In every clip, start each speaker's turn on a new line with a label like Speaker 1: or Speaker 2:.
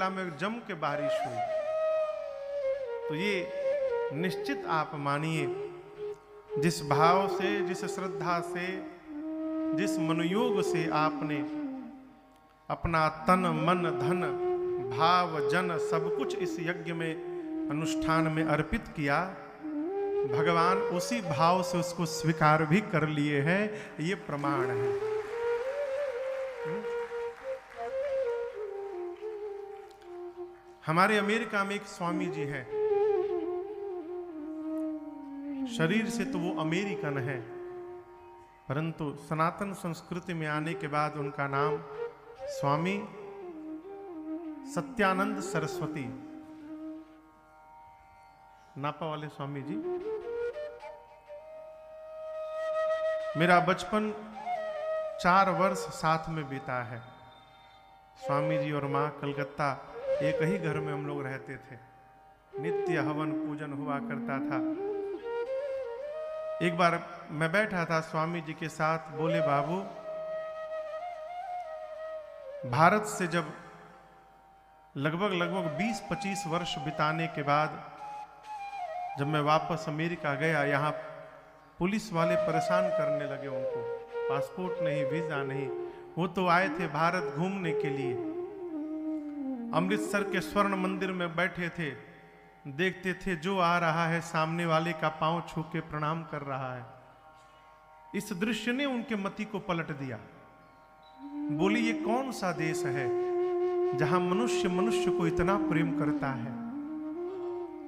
Speaker 1: में जम के बारिश हुई। तो ये निश्चित आप मानिए, जिस भाव से, जिस श्रद्धा से, जिस मनोयोग से आपने अपना तन मन धन भाव जन सब कुछ इस यज्ञ में अनुष्ठान में अर्पित किया, भगवान उसी भाव से उसको स्वीकार भी कर लिए हैं, ये प्रमाण है। हमारे अमेरिका में एक स्वामी जी हैं, शरीर से तो वो अमेरिकन है, परंतु सनातन संस्कृति में आने के बाद उनका नाम स्वामी सत्यानंद सरस्वती, नापा वाले स्वामी जी। मेरा बचपन 4 वर्ष साथ में बीता है। स्वामी जी और मां कलकत्ता एक ही घर में हम लोग रहते थे। नित्य हवन पूजन हुआ करता था। एक बार मैं बैठा था स्वामी जी के साथ, बोले बाबू, भारत से जब लगभग 20-25 वर्ष बिताने के बाद जब मैं वापस अमेरिका गया, यहाँ पुलिस वाले परेशान करने लगे उनको, पासपोर्ट नहीं, वीजा नहीं। वो तो आए थे भारत घूमने के लिए। अमृतसर के स्वर्ण मंदिर में बैठे थे, देखते थे जो आ रहा है सामने वाले का पांव छू के प्रणाम कर रहा है। इस दृश्य ने उनके मति को पलट दिया। बोली, ये कौन सा देश है जहां मनुष्य मनुष्य को इतना प्रेम करता है,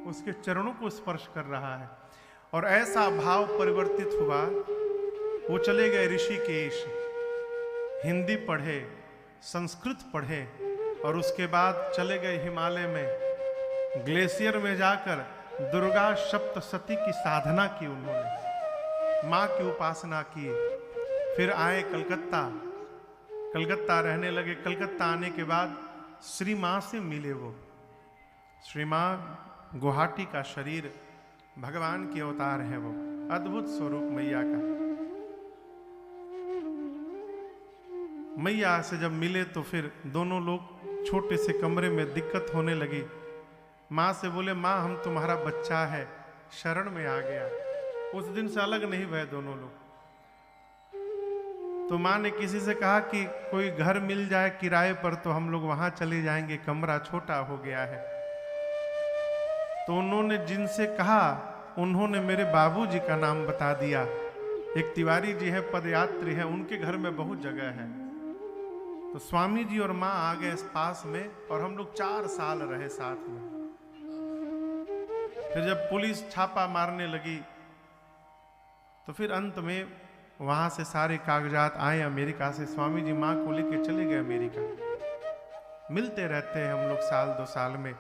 Speaker 1: उसके चरणों को स्पर्श कर रहा है। और ऐसा भाव परिवर्तित हुआ। वो चले गए ऋषिकेश, हिंदी पढ़े, संस्कृत पढ़े, और उसके बाद चले गए हिमालय में, ग्लेशियर में जाकर दुर्गा सप्तशती की साधना की उन्होंने, माँ की उपासना की। फिर आए कलकत्ता रहने लगे। कलकत्ता आने के बाद श्री माँ से मिले वो। श्री माँ गुवाहाटी का शरीर, भगवान के अवतार है वो, अद्भुत स्वरूप मैया का। मैया से जब मिले तो फिर दोनों लोग छोटे से कमरे में दिक्कत होने लगी। माँ से बोले, माँ हम तुम्हारा बच्चा है, शरण में आ गया। उस दिन से अलग नहीं हुए दोनों लोग। तो माँ ने किसी से कहा कि कोई घर मिल जाए किराए पर तो हम लोग वहां चले जाएंगे, कमरा छोटा हो गया है। तो उन्होंने जिनसे कहा, उन्होंने मेरे बाबूजी का नाम बता दिया। एक तिवारी जी है, पदयात्री है, उनके घर में बहुत जगह है। तो स्वामी जी और माँ आ गए पास में, और हम लोग 4 साल रहे साथ में। फिर जब पुलिस छापा मारने लगी तो फिर अंत में वहां से सारे कागजात आए अमेरिका से। स्वामी जी माँ को लेके चले गए अमेरिका। मिलते रहते हैं हम लोग 1-2 साल में।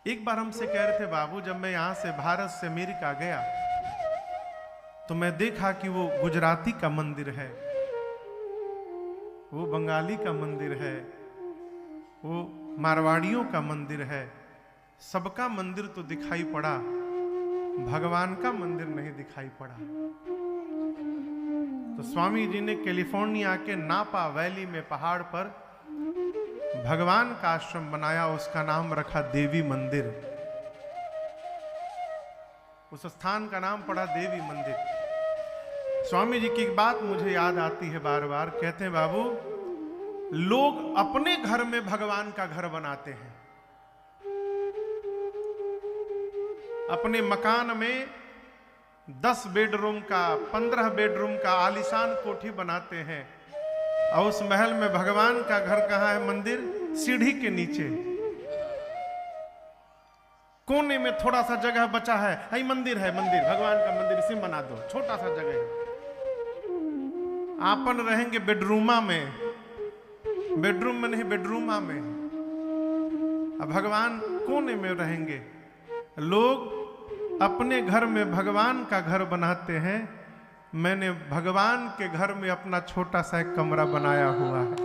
Speaker 1: एक बार हमसे कह रहे थे, बाबू जब मैं यहां से भारत से अमेरिका गया तो मैं देखा कि वो गुजराती का मंदिर है, वो बंगाली का मंदिर है, वो मारवाड़ियों का मंदिर है। सबका मंदिर तो दिखाई पड़ा, भगवान का मंदिर नहीं दिखाई पड़ा। तो स्वामी जी ने कैलिफोर्निया के नापा वैली में पहाड़ पर भगवान का आश्रम बनाया, उसका नाम रखा देवी मंदिर। उस स्थान का नाम पड़ा देवी मंदिर। स्वामी जी की एक बात मुझे याद आती है बार बार, कहते हैं, बाबू लोग अपने घर में भगवान का घर बनाते हैं, अपने मकान में 10 बेडरूम का 15 बेडरूम का आलीशान कोठी बनाते हैं, और उस महल में भगवान का घर कहाँ है? मंदिर सीढ़ी के नीचे कोने में थोड़ा सा जगह बचा है, हई मंदिर है, मंदिर भगवान का मंदिर, इसे बना दो, छोटा सा जगह है। आपन रहेंगे बेडरूमा में, बेडरूम में नहीं, बेडरूमा में। अब भगवान कोने में रहेंगे। लोग अपने घर में भगवान का घर बनाते हैं, मैंने भगवान के घर में अपना छोटा सा एक कमरा बनाया हुआ है।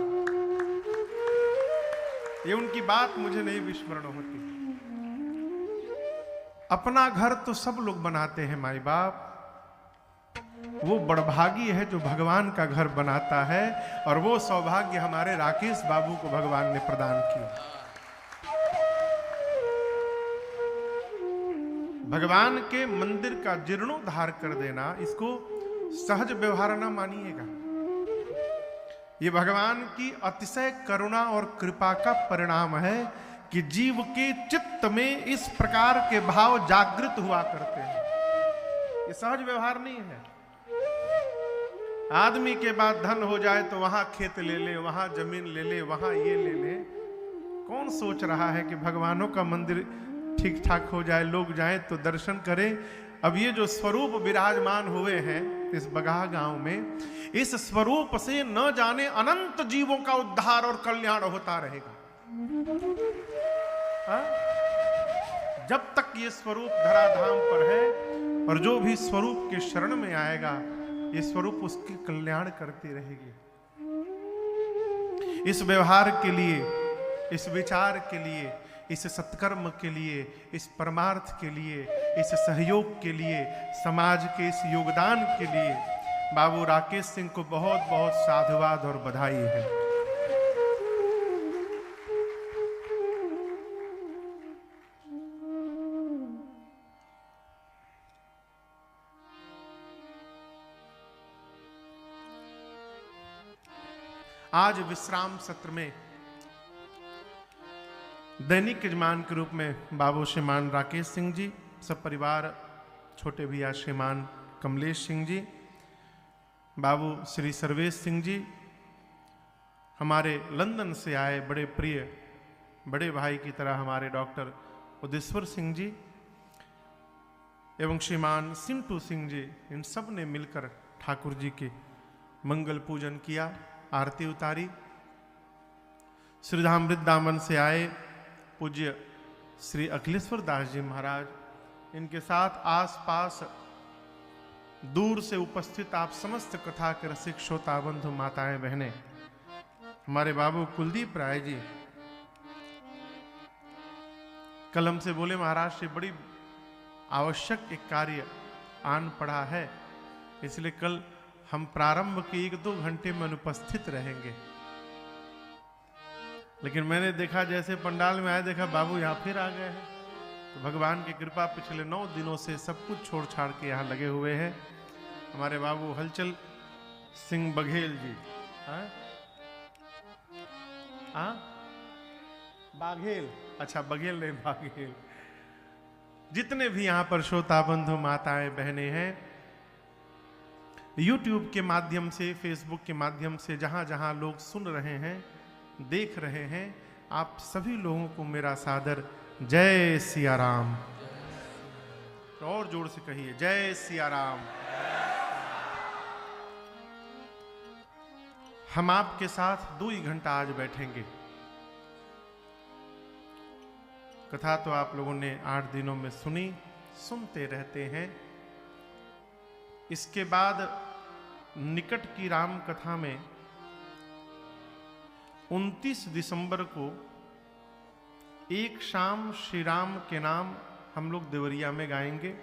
Speaker 1: ये उनकी बात मुझे नहीं विस्मरण होती। अपना घर तो सब लोग बनाते हैं माई बाप, वो बड़भागी है जो भगवान का घर बनाता है, और वो सौभाग्य हमारे राकेश बाबू को भगवान ने प्रदान किया। भगवान के मंदिर का जीर्णोद्धार कर देना, इसको सहज व्यवहार ना मानिएगा। ये भगवान की अतिशय करुणा और कृपा का परिणाम है कि जीव के चित्त में इस प्रकार के भाव जागृत हुआ करते हैं। ये सहज व्यवहार नहीं है। आदमी के बाद धन हो जाए तो वहां खेत ले ले, वहां जमीन ले ले, वहां ये ले ले। कौन सोच रहा है कि भगवानों का मंदिर ठीक ठाक हो जाए, लोग जाएं तो दर्शन करें। अब ये जो स्वरूप विराजमान हुए हैं इस बगहा गांव में, इस स्वरूप से न जाने अनंत जीवों का उद्धार और कल्याण होता रहेगा। हा? जब तक ये स्वरूप धराधाम पर है, और जो भी स्वरूप के शरण में आएगा, ये स्वरूप उसके कल्याण करती रहेगी। इस व्यवहार के लिए, इस विचार के लिए, इस सत्कर्म के लिए, इस परमार्थ के लिए, इस सहयोग के लिए, समाज के इस योगदान के लिए बाबू राकेश सिंह को बहुत बहुत साधुवाद और बधाई है। आज विश्राम सत्र में दैनिक यजमान के रूप में बाबू श्रीमान राकेश सिंह जी, सब परिवार, छोटे भैया श्रीमान कमलेश सिंह जी, बाबू श्री सर्वेश सिंह जी, हमारे लंदन से आए बड़े प्रिय बड़े भाई की तरह हमारे डॉक्टर उदेश्वर सिंह जी एवं श्रीमान सिंटू सिंह जी, इन सब ने मिलकर ठाकुर जी के मंगल पूजन किया, आरती उतारी। श्रीधाम वृंदावन से आए पूज्य श्री अखिलेश्वर दास जी महाराज, इनके साथ आसपास दूर से उपस्थित आप समस्त कथा के रसिक श्रोता बंधु माताएं बहनें, हमारे बाबू कुलदीप राय जी कलम से बोले महाराज से बड़ी आवश्यक एक कार्य आन पड़ा है, इसलिए कल हम प्रारंभ के 1-2 घंटे में अनुपस्थित रहेंगे। लेकिन मैंने देखा जैसे पंडाल में आए, देखा बाबू यहाँ फिर आ गए हैं। तो भगवान की कृपा पिछले 9 दिनों से सब कुछ छोड़ छाड़ के यहाँ लगे हुए हैं। हमारे बाबू हलचल सिंह बघेल जी, बाघेल, अच्छा बघेल नहीं बाघेल, जितने भी यहाँ पर श्रोता बंधु माताएं बहनें हैं, YouTube के माध्यम से, Facebook के माध्यम से, जहां जहां लोग सुन रहे हैं, देख रहे हैं, आप सभी लोगों को मेरा सादर जय सिया राम। तो और जोर से कहिए जय सिया राम। हम आपके साथ 2 ही घंटा आज बैठेंगे। कथा तो आप लोगों ने 8 दिनों में सुनी, सुनते रहते हैं। इसके बाद निकट की राम कथा में 29 दिसंबर को एक शाम श्री राम के नाम हम लोग देवरिया में गाएंगे।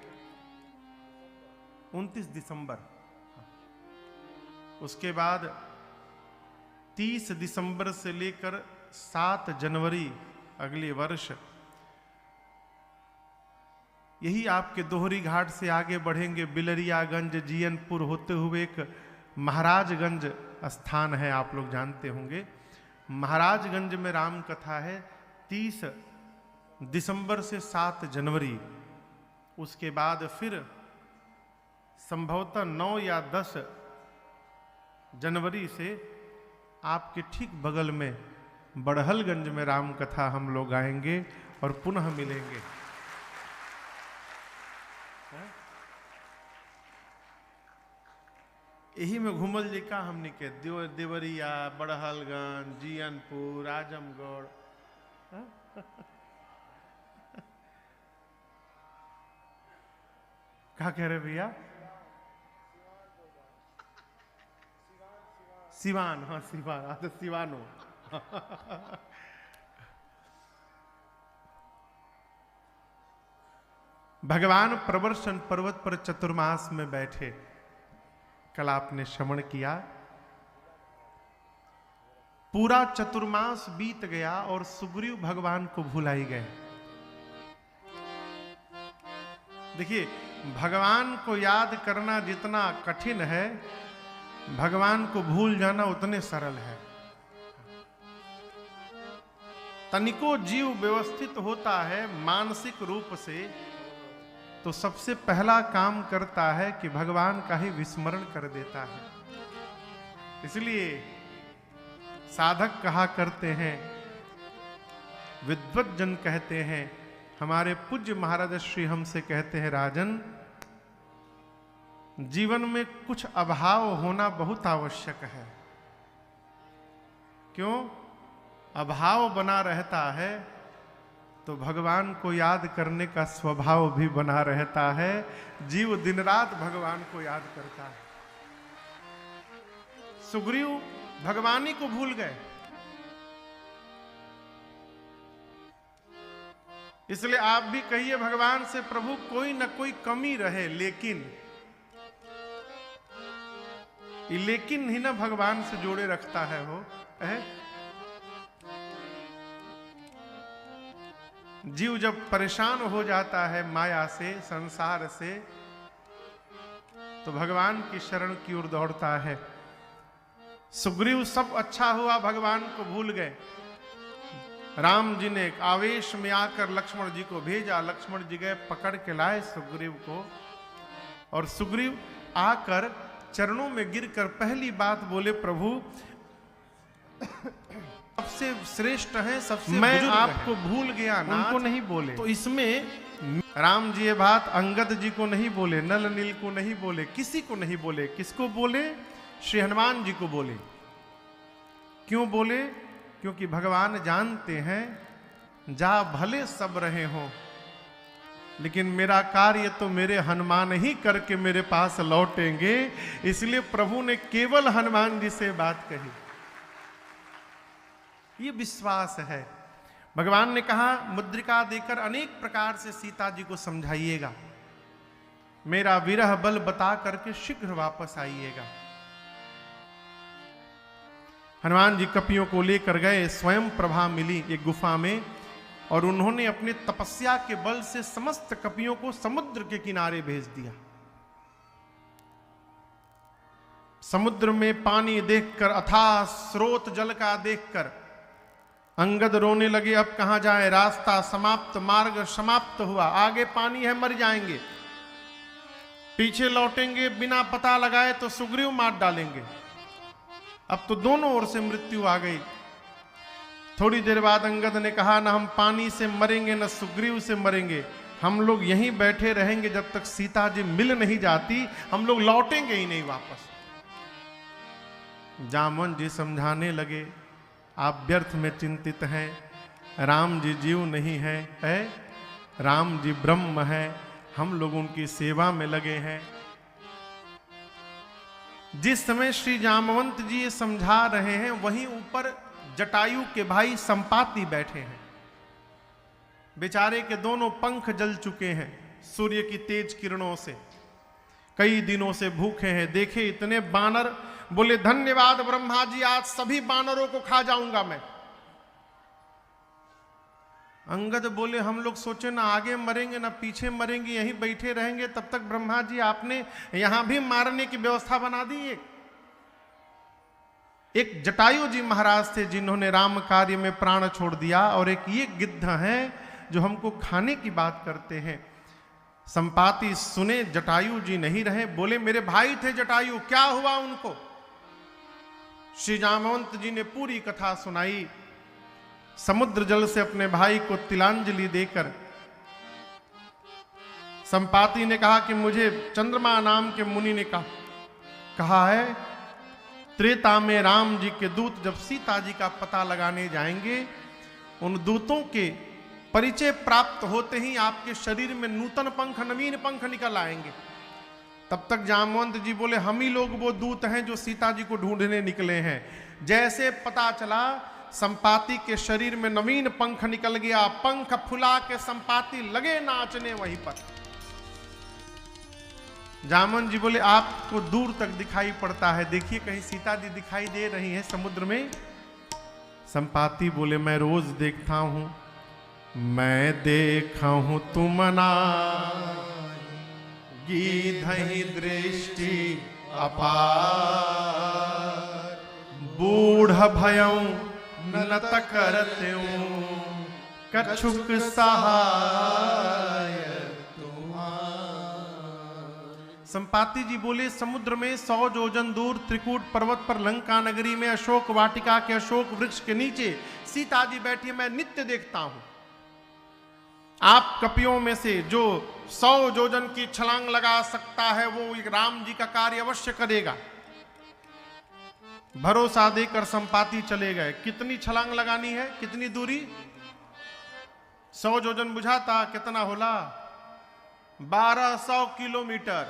Speaker 1: 29 दिसंबर। उसके बाद 30 दिसंबर से लेकर 7 जनवरी अगले वर्ष, यही आपके दोहरी घाट से आगे बढ़ेंगे, बिलरियागंज जीयनपुर होते हुए एक महाराजगंज स्थान है, आप लोग जानते होंगे। महाराजगंज में राम कथा है 30 दिसंबर से 7 जनवरी। उसके बाद फिर संभवतः 9 या 10 जनवरी से आपके ठीक बगल में बड़हलगंज में राम कथा हम लोग गाएंगे और पुनः मिलेंगे। यही में घूमल जी का हमने के देवरिया, बड़हलगंज, जीयनपुर, आजमगढ़। क्या कह रहे भैया? सिवान, हाँ सिवान, तो सिवानो। भगवान प्रवर्षण पर्वत पर चतुर्मास में बैठे, कल आपने श्रवण किया। पूरा चतुर्मास बीत गया और सुग्रीव भगवान को भुलाई गए। देखिए, भगवान को याद करना जितना कठिन है, भगवान को भूल जाना उतने सरल है। तनिको जीव व्यवस्थित होता है मानसिक रूप से, तो सबसे पहला काम करता है कि भगवान का ही विस्मरण कर देता है। इसलिए साधक कहा करते हैं, विद्वत जन कहते हैं, हमारे पूज्य महाराज श्री हमसे कहते हैं, राजन, जीवन में कुछ अभाव होना बहुत आवश्यक है। क्यों? अभाव बना रहता है तो भगवान को याद करने का स्वभाव भी बना रहता है। जीव दिन रात भगवान को याद करता है। सुग्रीव भगवान ही को भूल गए, इसलिए आप भी कहिए भगवान से, प्रभु कोई न कोई कमी रहे, लेकिन ही ना भगवान से जोड़े रखता है हो। जीव जब परेशान हो जाता है माया से, संसार से, तो भगवान की शरण की ओर दौड़ता है। सुग्रीव सब अच्छा हुआ, भगवान को भूल गए। राम जी ने आवेश में आकर लक्ष्मण जी को भेजा, लक्ष्मण जी गए पकड़ के लाए सुग्रीव को, और सुग्रीव आकर चरणों में गिरकर पहली बात बोले, प्रभु सबसे श्रेष्ठ है, सबसे मैं आपको भूल गया ना, उनको नहीं बोले। तो इसमें राम जी ये बात अंगद जी को नहीं बोले, नल नील को नहीं बोले, किसी को नहीं बोले। किसको बोले? श्री हनुमान जी को बोले। क्यों बोले? क्योंकि भगवान जानते हैं जा भले सब रहे हो, लेकिन मेरा कार्य तो मेरे हनुमान ही करके मेरे पास लौटेंगे। इसलिए प्रभु ने केवल हनुमान जी से बात कही। ये विश्वास है। भगवान ने कहा, मुद्रिका देकर अनेक प्रकार से सीता जी को समझाइएगा, मेरा विरह बल बता करके शीघ्र वापस आइएगा। हनुमान जी कपियों को लेकर गए, स्वयं प्रभा मिली एक गुफा में, और उन्होंने अपने तपस्या के बल से समस्त कपियों को समुद्र के किनारे भेज दिया। समुद्र में पानी देखकर, अथाह स्रोत जल का देखकर अंगद रोने लगे। अब कहां जाए, रास्ता समाप्त, मार्ग समाप्त हुआ, आगे पानी है, मर जाएंगे। पीछे लौटेंगे बिना पता लगाए तो सुग्रीव मार डालेंगे। अब तो दोनों ओर से मृत्यु आ गई। थोड़ी देर बाद अंगद ने कहा, ना हम पानी से मरेंगे न सुग्रीव से मरेंगे, हम लोग यहीं बैठे रहेंगे जब तक सीता जी मिल नहीं जाती, हम लोग लौटेंगे ही नहीं वापस। जामवन जी समझाने लगे, आप व्यर्थ में चिंतित हैं, राम जी जीव नहीं है, राम जी ब्रह्म है, हम लोग उनकी सेवा में लगे हैं। जिस समय श्री जामवंत जी ये समझा रहे हैं, वहीं ऊपर जटायु के भाई संपाति बैठे हैं। बेचारे के दोनों पंख जल चुके हैं सूर्य की तेज किरणों से, कई दिनों से भूखे हैं। देखे इतने बानर, बोले धन्यवाद ब्रह्मा जी, आज सभी बानरों को खा जाऊंगा मैं। अंगद बोले, हम लोग सोचे ना आगे मरेंगे ना पीछे मरेंगे, यहीं बैठे रहेंगे, तब तक ब्रह्मा जी आपने यहां भी मारने की व्यवस्था बना दी। एक जटायु जी महाराज थे जिन्होंने राम कार्य में प्राण छोड़ दिया, और एक ये गिद्ध हैं जो हमको खाने की बात करते हैं। संपाति सुने जटायु जी नहीं रहे, बोले मेरे भाई थे जटायु, क्या हुआ उनको? श्री जामवंत जी ने पूरी कथा सुनाई। समुद्र जल से अपने भाई को तिलांजलि देकर संपाति ने कहा कि मुझे चंद्रमा नाम के मुनि ने कहा है, त्रेता में राम जी के दूत जब सीता जी का पता लगाने जाएंगे, उन दूतों के परिचय प्राप्त होते ही आपके शरीर में नूतन पंख, नवीन पंख निकल आएंगे। तब तक जामवंत जी बोले, हम ही लोग वो दूत हैं जो सीता जी को ढूंढने निकले हैं। जैसे पता चला, संपाति के शरीर में नवीन पंख निकल गया, पंख फुला के संपाति लगे नाचने वहीं पर। जामन जी बोले, आपको दूर तक दिखाई पड़ता है, देखिए कहीं सीता जी दिखाई दे रही हैं समुद्र में। संपाति बोले, मैं रोज देखता हूं, मैं देखा हूं तुम ना गीधहि दृष्टि अपार, बूढ़ भयं नत करत्यूं, कछुक सहाय तुम्हार। संपाति जी बोले, समुद्र में 100 योजन दूर त्रिकूट पर्वत पर लंका नगरी में अशोक वाटिका के अशोक वृक्ष के नीचे सीता जी बैठी, मैं नित्य देखता हूं। आप कपियों में से जो 100 योजन की छलांग लगा सकता है वो राम जी का कार्य अवश्य करेगा। भरोसा देकर संपाति चले गए। कितनी छलांग लगानी है, कितनी दूरी? 100 योजन बुझाता कितना होला? 1200 किलोमीटर।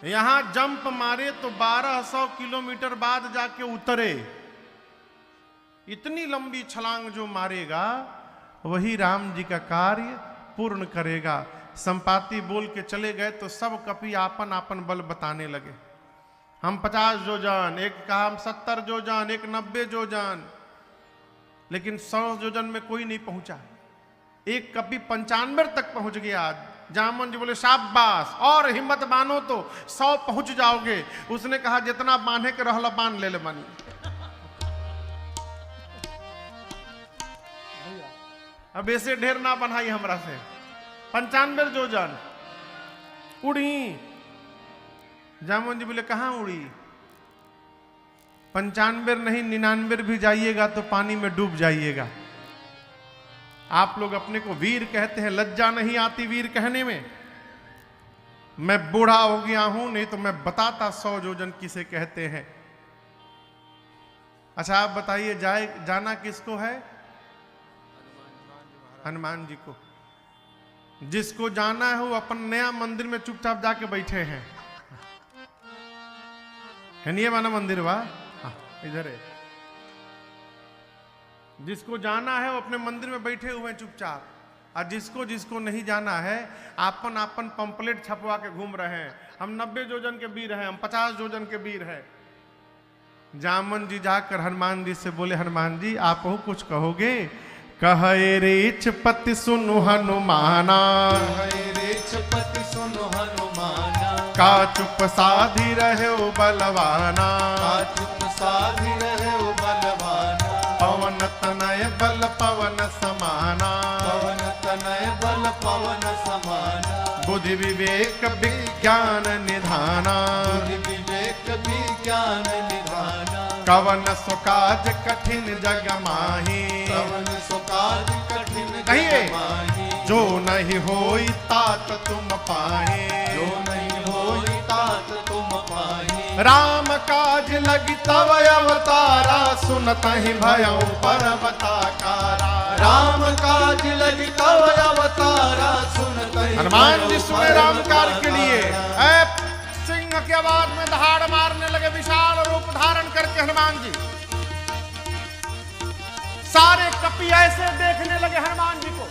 Speaker 1: यहां जंप मारे तो 1200 किलोमीटर बाद जाके उतरे। इतनी लंबी छलांग जो मारेगा वही राम जी का कार्य पूर्ण करेगा। संपाति बोल के चले गए तो सब कपि आपन आपन बल बताने लगे। हम 50 योजन, एक कहा हम 70 योजन, एक 90 योजन, लेकिन 100 योजन में कोई नहीं पहुंचा। एक कपि 95 तक पहुंच गया। जामन जी बोले शाबाश, और हिम्मत बांधो तो 100 पहुंच जाओगे। उसने कहा जितना बांधे के रहला बांध ले बानी। अब ऐसे ढेर ना बनाई हमरा से। 95 योजन उड़ी। जामन जी बोले कहां उड़ी? 95 नहीं 99 भी जाइएगा तो पानी में डूब जाइएगा। आप लोग अपने को वीर कहते हैं, लज्जा नहीं आती वीर कहने में? मैं बूढ़ा हो गया हूं, नहीं तो मैं बताता 100 योजन किसे कहते हैं। अच्छा आप बताइए, जाना किसको है? हनुमान जी को। जिसको जाना है वो अपन नया मंदिर में चुपचाप जाके बैठे हैं। है नहीं ये वाला मंदिर? वाह, इधर है। जिसको जाना है वो अपने मंदिर में बैठे हुए हैं चुपचाप, और जिसको जिसको नहीं जाना है आपन आपन पंपलेट छपवा के घूम रहे हैं। हम 90 योजन के वीर हैं, हम 50 योजन के वीर हैं। जामन जी जाकर हनुमान जी से बोले, हनुमान जी आप कुछ कहोगे? कहे रेच पति सुनु हनुमाना,
Speaker 2: कहे रेच पति सुनु हनुमाना,
Speaker 1: का चुप साधी रहे बलवाना,
Speaker 2: का चुप साधी रहे बलवाना।
Speaker 1: पवन तनय बल पवन समाना,
Speaker 2: पवन तनय बल पवन समाना।
Speaker 1: बुद्धि विवेक विज्ञान निधाना,
Speaker 2: बुद्धि विवेक विज्ञान निधाना।
Speaker 1: कवन सुकाज कठिन जग माही,
Speaker 2: कवन सुकाज कठिन
Speaker 1: कहिए
Speaker 2: जग माही।
Speaker 1: जो नहीं होई तात तुम पाए,
Speaker 2: जो नहीं होई तात तुम पाही।
Speaker 1: राम काज लगी तव अवतारा, सुनत ही भयउ पर्वताकारा।
Speaker 2: राम काज लगी तव अवतारा, सुनत ही
Speaker 1: हनुमान जी
Speaker 2: भयउ
Speaker 1: सुने राम कार्य के लिए।
Speaker 2: पर्वताकारा।
Speaker 1: सिंह के आवाज में दहाड़ मारने लगे, विशाल रूप धारण करके हनुमान जी। सारे कपि ऐसे देखने लगे हनुमान जी को।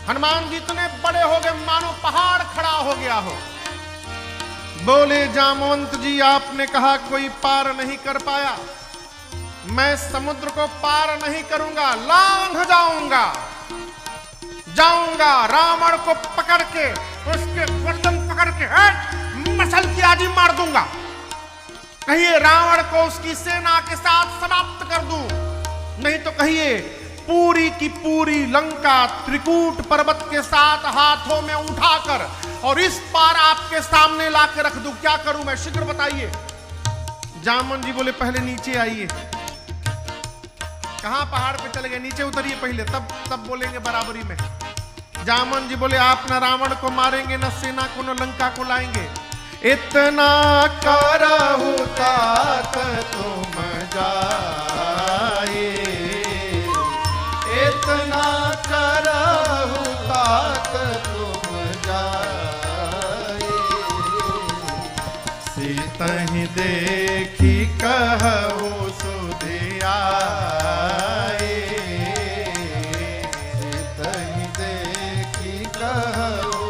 Speaker 1: हनुमान जी इतने बड़े हो गए मानो पहाड़ खड़ा हो गया हो। बोले जामवंत जी आपने कहा कोई पार नहीं कर पाया, मैं समुद्र को पार नहीं करूंगा, लांघ जाऊंगा रावण को पकड़ के, उसके गर्दन पकड़ के मसल की आजी मार दूंगा। कहिए रावण को उसकी सेना के साथ समाप्त कर दूं, नहीं तो कहिए पूरी की पूरी लंका त्रिकूट पर्वत के साथ हाथों में उठाकर और इस पार आपके सामने लाके रख दूं। क्या करूं मैं, शीघ्र बताइए। जामन जी बोले पहले नीचे आइए। कहां पहाड़ पे चले गए? नीचे उतरिए पहले, तब बोलेंगे बराबरी में। जामन जी बोले आप न रावण को मारेंगे, न सेना को, न लंका को लाएंगे। इतना करहु तात तुम जाए,
Speaker 2: इतना करहु तात तुम जाए।
Speaker 1: सीतहि देखी कहु सुधियाए,
Speaker 2: सीतहि देखी कहु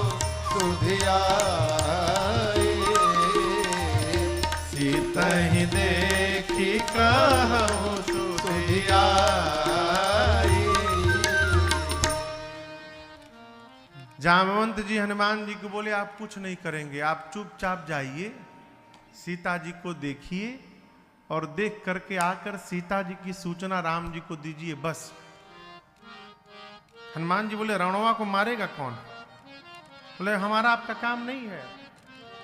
Speaker 2: सुधियाए।
Speaker 1: सीतहि देखी कहु सुधियाए। जामवंत जी हनुमान जी को बोले आप कुछ नहीं करेंगे, आप चुपचाप जाइए, सीता जी को देखिए और देख करके आकर सीता जी की सूचना राम जी को दीजिए, बस। हनुमान जी बोले रणवा को मारेगा कौन? बोले हमारा आपका काम नहीं है,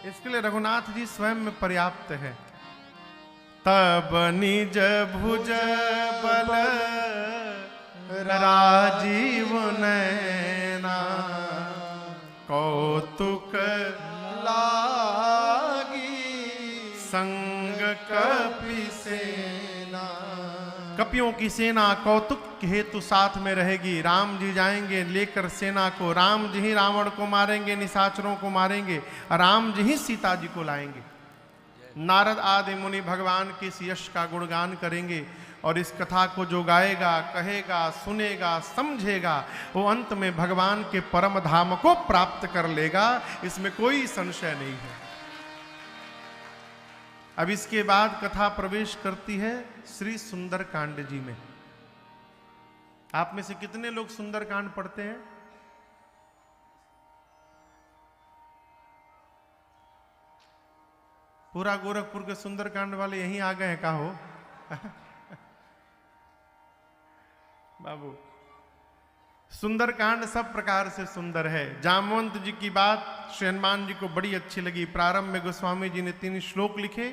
Speaker 1: इसके लिए रघुनाथ जी स्वयं में पर्याप्त है। तब निज भुज बल राजीव नैना कौतुक
Speaker 2: लागी
Speaker 1: संग कपि सेना। कपियों की सेना कौतुक हेतु साथ में रहेगी। राम जी जाएंगे लेकर सेना को, राम जी ही रावण को मारेंगे, निशाचरों को मारेंगे, राम जी ही सीता जी को लाएंगे। नारद आदि मुनि भगवान के इस यश का गुणगान करेंगे और इस कथा को जो गाएगा, कहेगा, सुनेगा, समझेगा, वो अंत में भगवान के परम धाम को प्राप्त कर लेगा, इसमें कोई संशय नहीं है। अब इसके बाद कथा प्रवेश करती है श्री सुंदर कांड जी में। आप में से कितने लोग सुंदर कांड पढ़ते हैं? पूरा गोरखपुर के सुंदरकांड वाले यहीं आ गए हैं का हो? बाबू, सुंदरकांड सब प्रकार से सुंदर है। जामवंत जी की बात श्री हनुमान जी को बड़ी अच्छी लगी। प्रारंभ में गोस्वामी जी ने 3 श्लोक लिखे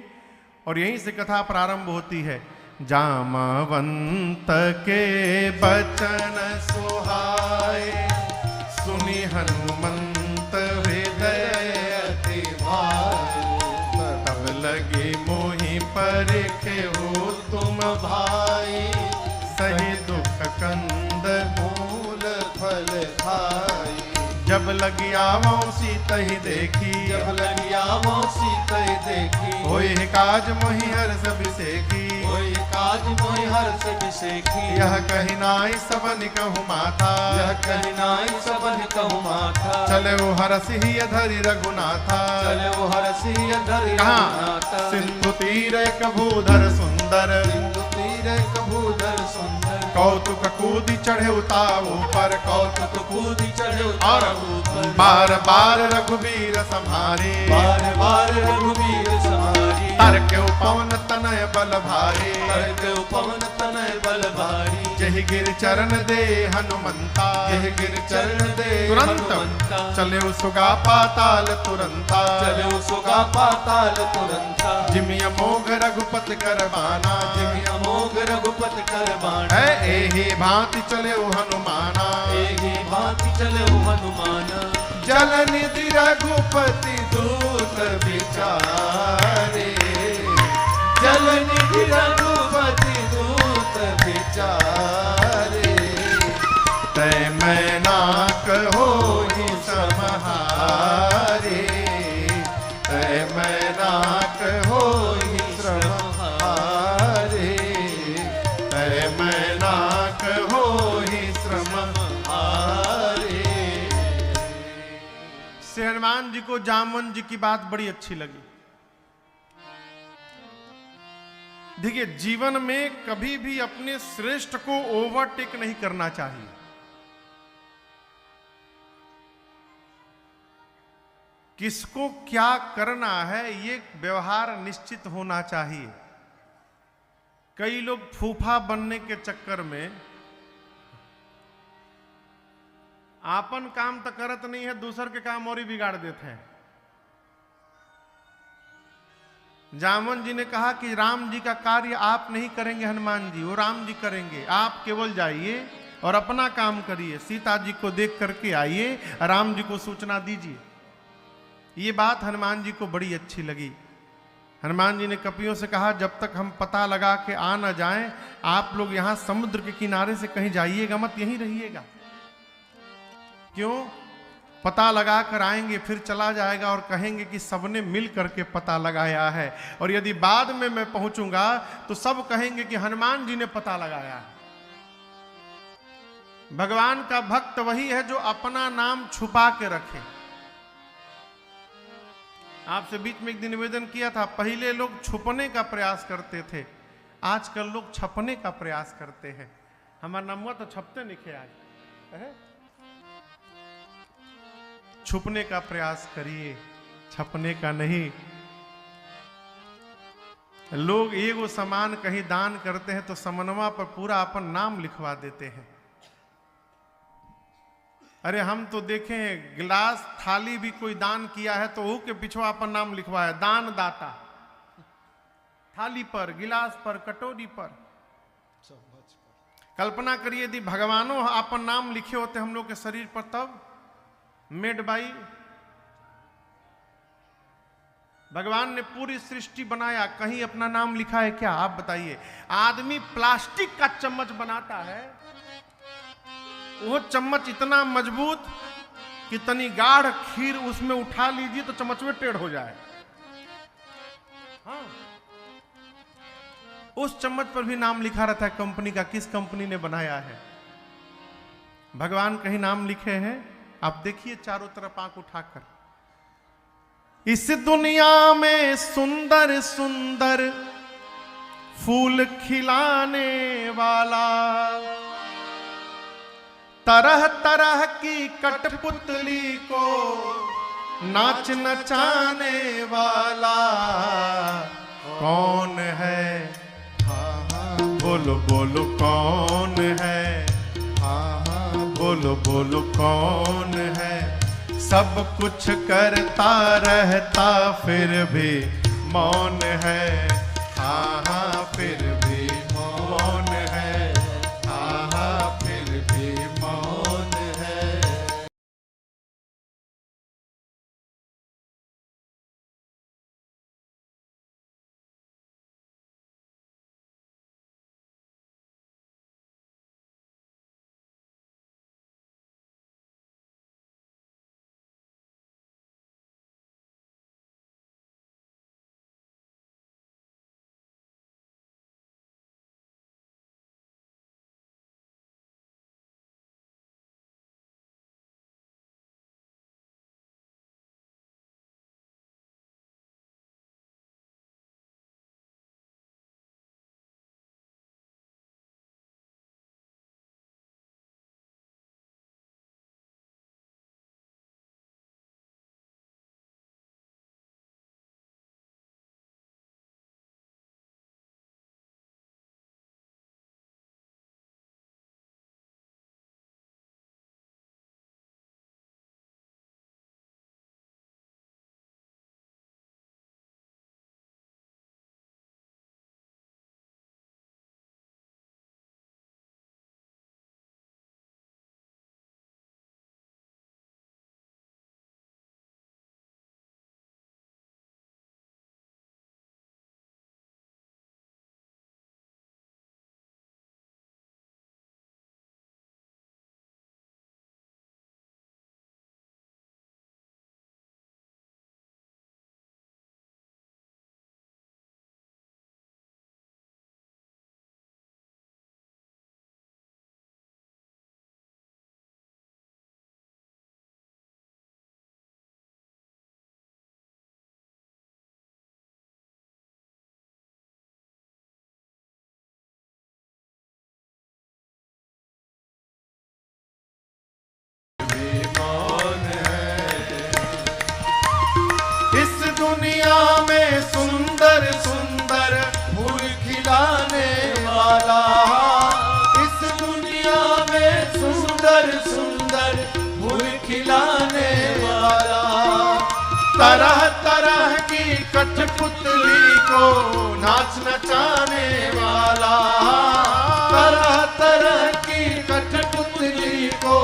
Speaker 1: और यहीं से कथा प्रारंभ होती है। जामवंत के बचन सुहाए, सुनि हनुमंत हृदय अति भाए। तब लगे मोहि परिखे हो तुम भाई, सही दुख कंद
Speaker 2: मूल फल खाई।
Speaker 1: जब लगी आवो सीता ही देखी,
Speaker 2: जब लगी आवो सीता ही देखी।
Speaker 1: होय काज मोहि हर्ष बिसेखी,
Speaker 2: होय काज मोहि हर्ष बिसेखी।
Speaker 1: यह कहि नाई सबन कहु माथा,
Speaker 2: यह कहि नाई सबन कहु माथा।
Speaker 1: चले वो हरस ही धरि रघुनाथा,
Speaker 2: चले वो हरस ही धरि
Speaker 1: कहाँ?
Speaker 2: रघुनाथा।
Speaker 1: सिंधु तीर कभूधर सुंदर,
Speaker 2: सिंधु तीर कभूधर सुंदर।
Speaker 1: कौतुक कूदी चढ़े उताऊ पर,
Speaker 2: कौतुक कूदी चढ़े
Speaker 1: और
Speaker 2: ऊपर।
Speaker 1: बार बार रघुबीर सम्हारे,
Speaker 2: बार बार रघुबीर सम्हारी।
Speaker 1: तर्क पवन तनय बल भारी,
Speaker 2: तर्क पवन तनय बल भारी।
Speaker 1: जहि गिर चरण दे हनुमंता,
Speaker 2: जहि गिर चरण दे
Speaker 1: तुरंत
Speaker 2: हनुमंता।
Speaker 1: चले सुगा पाताल तुरंता,
Speaker 2: चले सुगा पाताल तुरंता।
Speaker 1: जिमि अमोघ रघुपत करबाना,
Speaker 2: जिमि अमोघ रघुपत करबाना।
Speaker 1: है एहि भांति चले हनुमाना,
Speaker 2: एहि भांति चले हनुमाना।
Speaker 1: जल निधि रघुपति
Speaker 2: दूत विचारे, जल निधि रघुपति दूत विचारे।
Speaker 1: तय मैनाक होहि समहारे, तय मैनाक होहि
Speaker 2: श्रमहारे।
Speaker 1: तय मैनाक होहि
Speaker 2: हारे।
Speaker 1: श्री हनुमान जी को जामवंत जी की बात बड़ी अच्छी लगी। देखिए, जीवन में कभी भी अपने श्रेष्ठ को ओवरटेक नहीं करना चाहिए। किसको क्या करना है ये व्यवहार निश्चित होना चाहिए। कई लोग फूफा बनने के चक्कर में आपन काम तो करत नहीं है, दूसर के काम और ही बिगाड़ देते हैं। जामवंत जी ने कहा कि राम जी का कार्य आप नहीं करेंगे हनुमान जी, वो राम जी करेंगे। आप केवल जाइए और अपना काम करिए, सीता जी को देख करके आइए, राम जी को सूचना दीजिए। ये बात हनुमान जी को बड़ी अच्छी लगी। हनुमान जी ने कपियों से कहा जब तक हम पता लगा के आ न जाएं, आप लोग यहां समुद्र के किनारे से कहीं जाइएगा मत, यहीं रहिएगा। क्यों? पता लगा कर आएंगे, फिर चला जाएगा और कहेंगे कि सबने मिल करके पता लगाया है, और यदि बाद में मैं पहुंचूंगा तो सब कहेंगे कि हनुमान जी ने पता लगाया है। भगवान का भक्त वही है जो अपना नाम छुपा के रखे। आपसे बीच में एक दिन निवेदन किया था, पहले लोग छुपने का प्रयास करते थे, आजकल लोग छपने का प्रयास करते हैं। हमारा नमवा तो छपते नहीं खे आज है? छुपने का प्रयास करिए, छपने का नहीं। लोग एगो सामान कहीं दान करते हैं तो समनवा पर पूरा अपन नाम लिखवा देते हैं। अरे हम तो देखें गिलास थाली भी कोई दान किया है तो वो के पिछवा अपन नाम लिखवाया, दान दाता। थाली पर, गिलास पर, कटोरी पर। कल्पना करिए यदि भगवानों अपन नाम लिखे होते हम लोग के शरीर पर, तब मेड बाई। भगवान ने पूरी सृष्टि बनाया, कहीं अपना नाम लिखा है क्या? आप बताइए। आदमी प्लास्टिक का चम्मच बनाता है, वो चम्मच इतना मजबूत कि तनी गाढ़ खीर उसमें उठा लीजिए तो चम्मच में टेढ़ हो जाए। हाँ, उस चम्मच पर भी नाम लिखा रहता है कंपनी का, किस कंपनी ने बनाया है। भगवान कहीं नाम लिखे हैं? आप देखिए चारों तरफ आंख उठाकर। इस दुनिया में सुंदर सुंदर फूल खिलाने वाला, तरह तरह की कठपुतली को नाच नचाने वाला कौन है? बोलो बोलो कौन है? बोलो बोलो कौन है? सब कुछ करता रहता फिर भी मौन है। हाँ हाँ फिर भी मौन है। हाँ हाँ फिर भी मौन है। दुनिया में सुंदर सुंदर फूल खिलाने वाला, इस दुनिया में सुंदर सुंदर फूल खिलाने वाला, तरह तरह की कठपुतली को नाच नचाने वाला, तरह तरह की कठपुतली को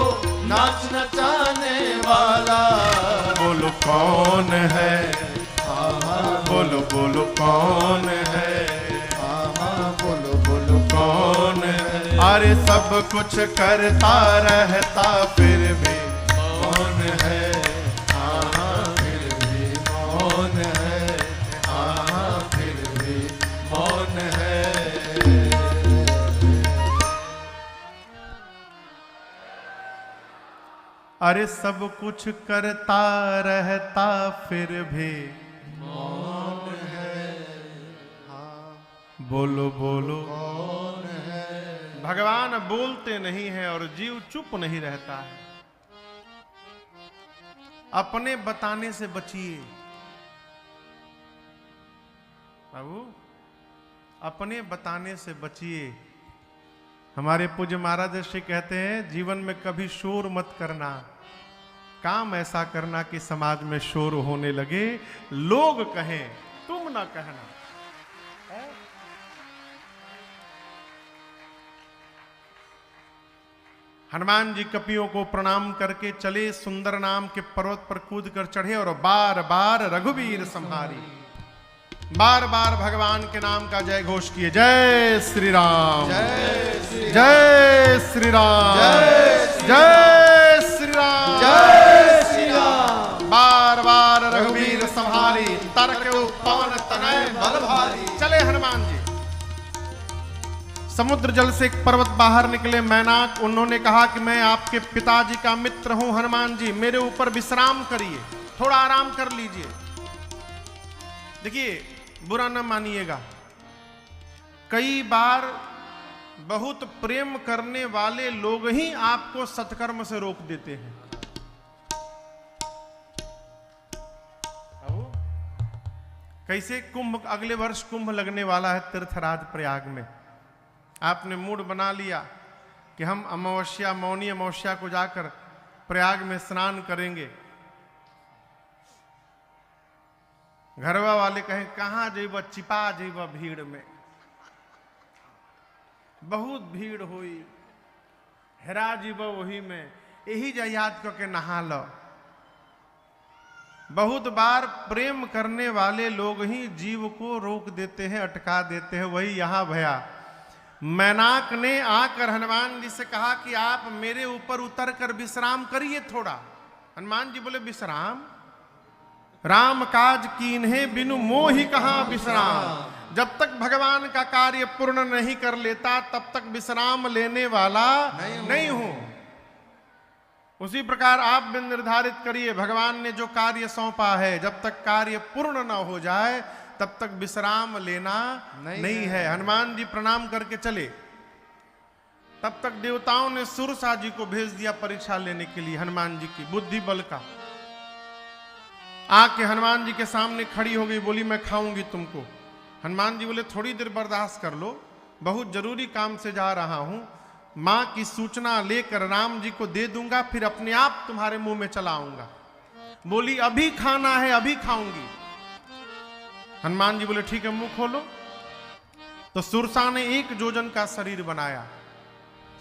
Speaker 1: नाच नचाने वाला। बोलो कौन है? बोलो बोलो कौन है? बोलो बोलो कौन है? अरे सब कुछ करता रहता फिर भी कौन है? फिर भी कौन है? फिर भी कौन है? अरे सब कुछ करता रहता फिर भी कौन है? बोलो बोलो कौन है? भगवान बोलते नहीं है और जीव चुप नहीं रहता है। अपने बताने से बचिए बाबू, अपने बताने से बचिए। हमारे पूज्य महाराज श्री कहते हैं जीवन में कभी शोर मत करना, काम ऐसा करना कि समाज में शोर होने लगे, लोग कहें तुम ना कहना। हनुमान जी कपियों को प्रणाम करके चले, सुंदर नाम के पर्वत पर कूद कर चढ़े और बार बार रघुवीर संहारी, बार बार भगवान के नाम का जय घोष किए। जय श्री राम,
Speaker 2: जय श्री
Speaker 1: जय श्री राम,
Speaker 2: जय श्री राम,
Speaker 1: जय श्री राम,
Speaker 2: जय श्री राम।
Speaker 1: बार बार रघुवीर संहारी, तर्क पवन तनय बल भारी। चले हनुमान जी। समुद्र जल से एक पर्वत बाहर निकले मैनाक। उन्होंने कहा कि मैं आपके पिताजी का मित्र हूं हनुमान जी, मेरे ऊपर विश्राम करिए, थोड़ा आराम कर लीजिए। देखिए बुरा न मानिएगा, कई बार बहुत प्रेम करने वाले लोग ही आपको सत्कर्म से रोक देते हैं। कैसे कुंभ, अगले वर्ष कुंभ लगने वाला है तीर्थराज प्रयाग में। आपने मूड बना लिया कि हम अमावस्या, मौनी अमावस्या को जाकर प्रयाग में स्नान करेंगे। घरवा वाले कहें कहां जेब, चिपा जेब भीड़ में, बहुत भीड़ हुई, हेरा जीव वही में, यही जा याद करके नहा लो। बहुत बार प्रेम करने वाले लोग ही जीव को रोक देते हैं, अटका देते हैं। वही यहां भया। मैनाक ने आकर हनुमान जी से कहा कि आप मेरे ऊपर उतर कर विश्राम करिए थोड़ा। हनुमान जी बोले विश्राम, राम काज कीन्हे बिनु मोहि कहां विश्राम। जब तक भगवान का कार्य पूर्ण नहीं कर लेता तब तक विश्राम लेने वाला नहीं हूं। उसी प्रकार आप भी निर्धारित करिए, भगवान ने जो कार्य सौंपा है जब तक कार्य पूर्ण ना हो जाए तब तक विश्राम लेना नहीं है। हनुमान जी प्रणाम करके चले। तब तक देवताओं ने सुरसा जी को भेज दिया परीक्षा लेने के लिए हनुमान जी की बुद्धि बल का। आके हनुमान जी के सामने खड़ी हो गई, बोली मैं खाऊंगी तुमको। हनुमान जी बोले थोड़ी देर बर्दाश्त कर लो, बहुत जरूरी काम से जा रहा हूं, मां की सूचना लेकर राम जी को दे दूंगा, फिर अपने आप तुम्हारे मुंह में चला आऊंगा। बोली अभी खाना है, अभी खाऊंगी। हनुमान जी बोले ठीक है, मुंह खोलो। तो सुरसा ने 1 जोजन का शरीर बनाया।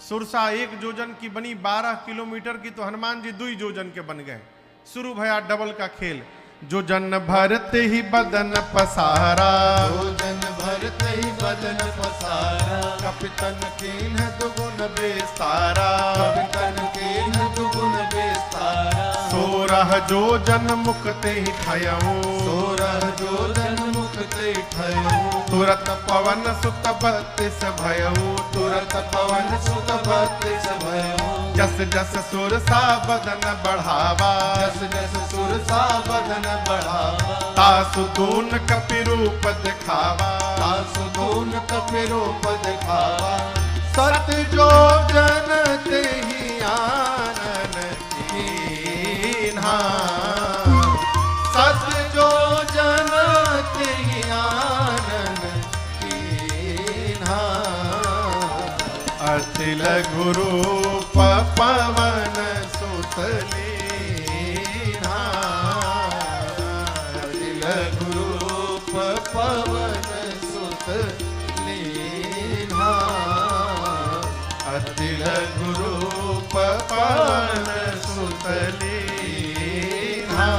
Speaker 1: सुरसा 1 जोजन की बनी, 12 किलोमीटर की, तो हनुमान जी 2 जोजन के बन गए। शुरू भया डबल का खेल। जो जन भरते ही बदन पसारा,
Speaker 2: जोजन भरते ही बदन पसारा,
Speaker 1: कपितन कीन दुगुन बेस्तारा,
Speaker 2: कपितन कीन दुगुन बेस्तारा।
Speaker 1: 16 जोजन मुक्ते ही ठयऊ,
Speaker 2: 16 जोजन मुक्ते ठयऊ,
Speaker 1: तुरत पवन सुत 32 भयऊ,
Speaker 2: तुरत पवन सुत 32 भयऊ।
Speaker 1: जस जस सुरसा बदन बढ़ावा,
Speaker 2: जस जस सुरसा बदन बढ़ावा,
Speaker 1: तासु दून कपि रूप दिखावा,
Speaker 2: तासु दून कपि रूप दिखावा।
Speaker 1: सत जो जन ते ही आनन कीन्हा,
Speaker 2: सत जो जन ते ही आनन कीन्हा।
Speaker 1: अति लघु रूप पवन सुत लीन्हा,
Speaker 2: अति लघु रूप पवन सुत लीन्हा,
Speaker 1: अति लघु रूप पवन सुत लीन्हा।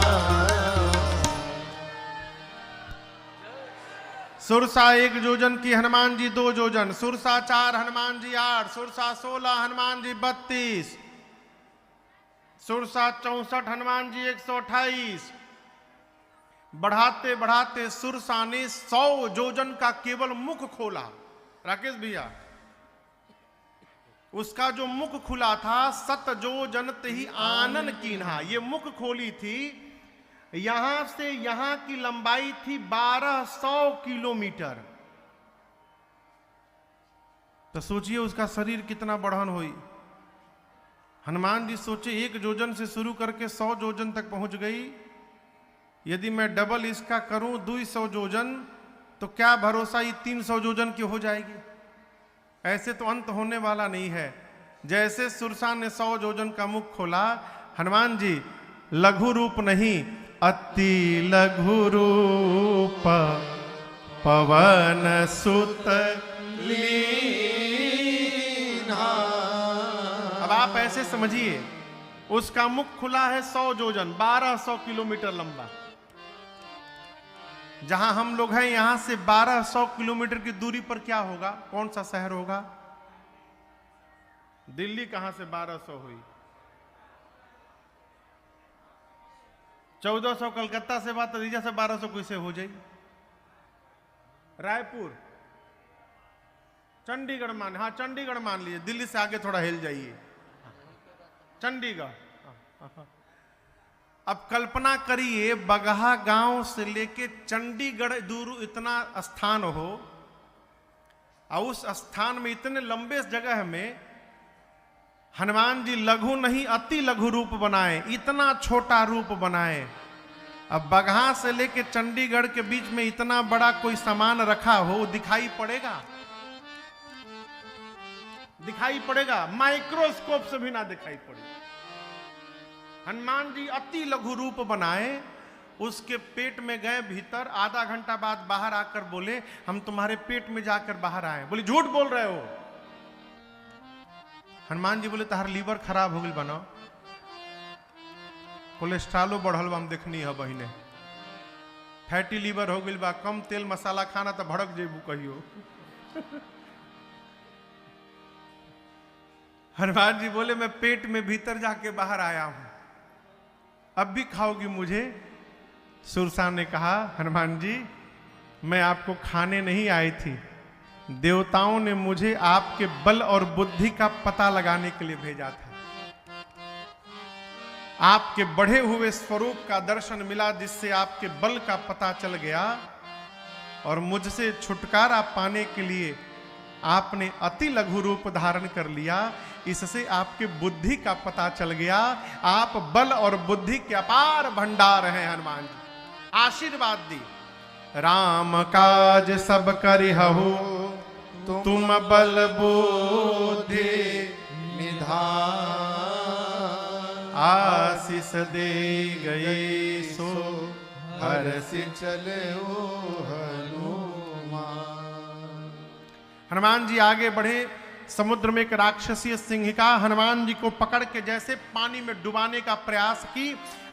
Speaker 1: सुरसा 1 जोजन की, हनुमान जी 2 जोजन, सुरसा 4 हनुमान जी 8, सुरसा 16 हनुमान जी 32, सुरसा 64 हनुमान जी 128। बढ़ाते बढ़ाते सुरसा ने 100 जोजन का केवल मुख खोला। राकेश भैया, उसका जो मुख खुला था, सत जोजन ते ही आनन कीन्हा, ये मुख खोली थी। यहां से यहां की लंबाई थी 1200 किलोमीटर। तो सोचिए उसका शरीर कितना बढ़न हुई। हनुमान जी सोचे 1 योजन से शुरू करके 100 योजन तक पहुंच गई, यदि मैं डबल इसका करूं 200 योजन, तो क्या भरोसा ये 300 योजन की हो जाएगी। ऐसे तो अंत होने वाला नहीं है। जैसे सुरसा ने 100 योजन का मुख खोला, हनुमान जी लघु रूप नहीं, अति लघु रूप पवन सुत लीना। अब आप ऐसे समझिए, उसका मुख खुला है 100 योजन, 1200 किलोमीटर लंबा। जहां हम लोग हैं यहां से 1200 किलोमीटर की दूरी पर क्या होगा, कौन सा शहर होगा? दिल्ली कहां से 1200 हुई? 1400 कलकत्ता से बात, नतीजा से 1200 कैसे हो जाएगी? रायपुर, चंडीगढ़ मान, हाँ चंडीगढ़ मान लीजिए, दिल्ली से आगे थोड़ा हिल जाइए, चंडीगढ़। अब कल्पना करिए बगहा गांव से लेके चंडीगढ़ दूर इतना स्थान हो, और उस स्थान में इतने लंबे जगह में हनुमान जी लघु नहीं अति लघु रूप बनाए, इतना छोटा रूप बनाए। अब बगहा से लेके चंडीगढ़ के बीच में इतना बड़ा कोई सामान रखा हो, दिखाई पड़ेगा? दिखाई पड़ेगा? माइक्रोस्कोप से भी ना दिखाई पड़ेगा। हनुमान जी अति लघु रूप बनाए, उसके पेट में गए भीतर, आधा घंटा बाद बाहर आकर बोले हम तुम्हारे पेट में जाकर बाहर आए। बोले झूठ बोल रहे हो। हनुमान जी बोले तहार लीवर खराब हो गई बनाओ, कोलेस्ट्रॉलो बढ़ल बा, हम देखनी है बहिने, फैटी लीवर हो गई बा, कम तेल मसाला खाना तो भड़क जेबू कहियो। हनुमान जी बोले मैं पेट में भीतर जाके बाहर आया हूं, अब भी खाओगी मुझे? सुरसा ने कहा हनुमान जी मैं आपको खाने नहीं आई थी, देवताओं ने मुझे आपके बल और बुद्धि का पता लगाने के लिए भेजा था। आपके बढ़े हुए स्वरूप का दर्शन मिला, जिससे आपके बल का पता चल गया, और मुझसे छुटकारा पाने के लिए आपने अति लघु रूप धारण कर लिया, इससे आपके बुद्धि का पता चल गया। आप बल और बुद्धि के अपार भंडार हैं हनुमान जी। आशीर्वाद दी, राम काज सब करिहु तुम बल बुद्धि निधान, आशीष दे गए सो हर्षि चले हनुमान। हनुमान जी आगे बढ़े, समुद्र में एक राक्षसीय सिंहिका हनुमान जी को पकड़ के जैसे पानी में डुबाने का प्रयास की।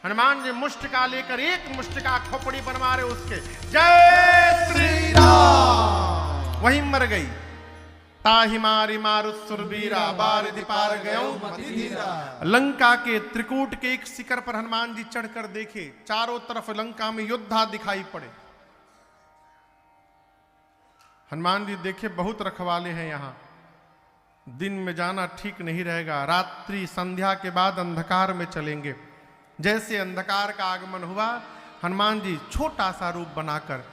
Speaker 1: हनुमान जी मुष्टिका लेकर एक मुष्टिका खोपड़ी पर मारे उसके, जय श्री राम, वहीं मर गई। ताहि मारी मारु सुरबीरा बारिधि पार गयो मति धीरा। लंका के त्रिकूट के एक शिखर पर हनुमान जी चढ़कर देखे, चारों तरफ लंका में योद्धा दिखाई पड़े। हनुमान जी देखे बहुत रखवाले हैं यहाँ, दिन में जाना ठीक नहीं रहेगा, रात्रि संध्या के बाद अंधकार में चलेंगे। जैसे अंधकार का आगमन हुआ, हनुमान जी छोटा सा रूप बनाकर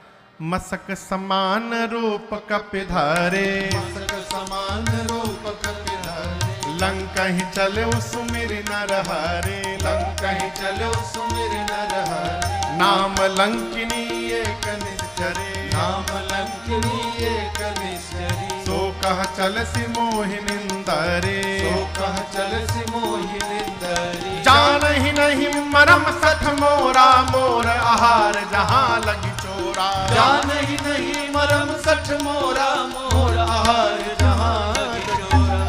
Speaker 1: मसक समान रूप कपिधारे,
Speaker 2: मसक समान रूप कपिधारे,
Speaker 1: लंका ही चले सुमिर नर हरे,
Speaker 2: लंका ही चलो सुमिर नर हरे,
Speaker 1: नाम लंकिनी एक निश्चरे,
Speaker 2: नाम लंकिनी एक निश्चरी,
Speaker 1: सो कह चल सि मोहिनिंदरे,
Speaker 2: सो कह चल सि मोहिनिंदरी,
Speaker 1: जान ही नहीं मरम सठ मोरा, मोर आहार जहां लगी चोरा,
Speaker 2: जान ही नहीं मरम सठ मोरा, मोर आहार जहां लगी चोरा।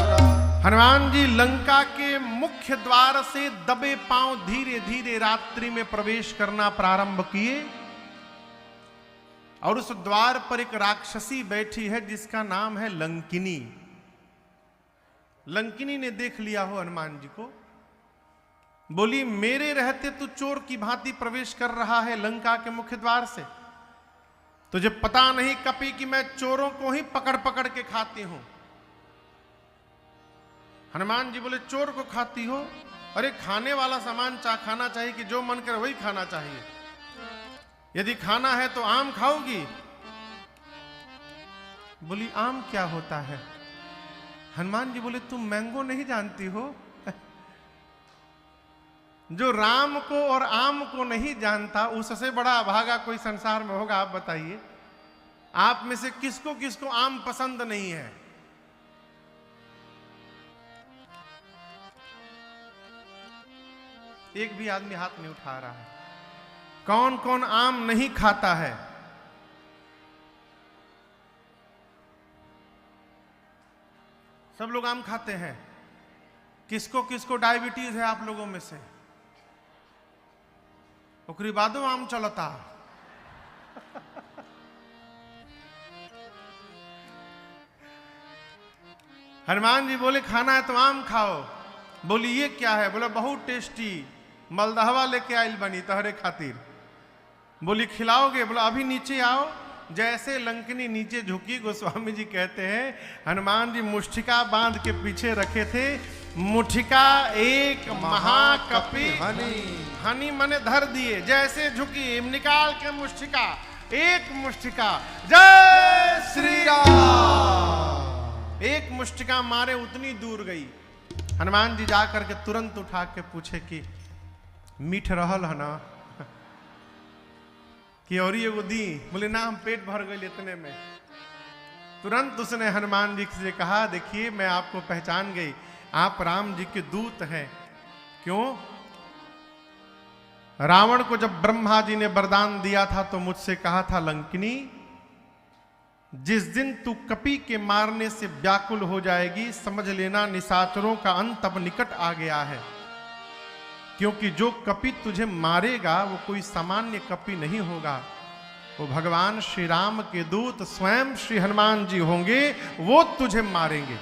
Speaker 1: हनुमान जी लंका के मुख्य द्वार से दबे पांव धीरे धीरे रात्रि में प्रवेश करना प्रारंभ किए, और उस द्वार पर एक राक्षसी बैठी है जिसका नाम है लंकिनी। लंकिनी ने देख लिया हो हनुमान जी को, बोली मेरे रहते तू चोर की भांति प्रवेश कर रहा है लंका के मुख्य द्वार से, तुझे पता नहीं कपि कि मैं चोरों को ही पकड़ पकड़ के खाती हूं। हनुमान जी बोले चोर को खाती हो? अरे खाने वाला सामान खाना चाहिए कि जो मन करे वही खाना चाहिए। यदि खाना है तो आम खाओगी? बोली आम क्या होता है? हनुमान जी बोले तुम मैंगो नहीं जानती हो? जो राम को और आम को नहीं जानता, उससे बड़ा अभागा कोई संसार में होगा? आप बताइए, आप में से किसको किसको आम पसंद नहीं है? एक भी आदमी हाथ नहीं उठा रहा है। कौन कौन आम नहीं खाता है? सब लोग आम खाते हैं। किसको किसको डायबिटीज है आप लोगों में से? ओकरी बादो आम चलता। हनुमान जी बोले खाना है तो आम खाओ। बोली ये क्या है? बोला बहुत टेस्टी मलदहवा लेके आइल बनी तहरे खातिर। बोली खिलाओगे? बोला अभी नीचे आओ। जैसे लंकनी नीचे झुकी, गोस्वामी जी कहते हैं हनुमान जी मुष्टिका बांध के पीछे रखे थे। मुठिका एक महाकपि हनी मने धर दिए। जैसे झुकी निकाल के मुष्टिका, एक मुष्टिका, जय श्री राम। एक मुष्टिका मारे उतनी दूर गई। हनुमान जी जाकर के तुरंत उठा के पूछे कि मीठ रहल है ना कि और एगो दी? बोले ना हम पेट भर गए इतने में। तुरंत उसने हनुमान जी से कहा देखिए मैं आपको पहचान गई, आप राम जी के दूत हैं। क्यों? रावण को जब ब्रह्मा जी ने वरदान दिया था तो मुझसे कहा था लंकिनी जिस दिन तू कपि के मारने से व्याकुल हो जाएगी समझ लेना निशाचरों का अंत अब निकट आ गया है। क्योंकि जो कपि तुझे मारेगा वो कोई सामान्य कपि नहीं होगा, वो भगवान श्री राम के दूत स्वयं श्री हनुमान जी होंगे, वो तुझे मारेंगे।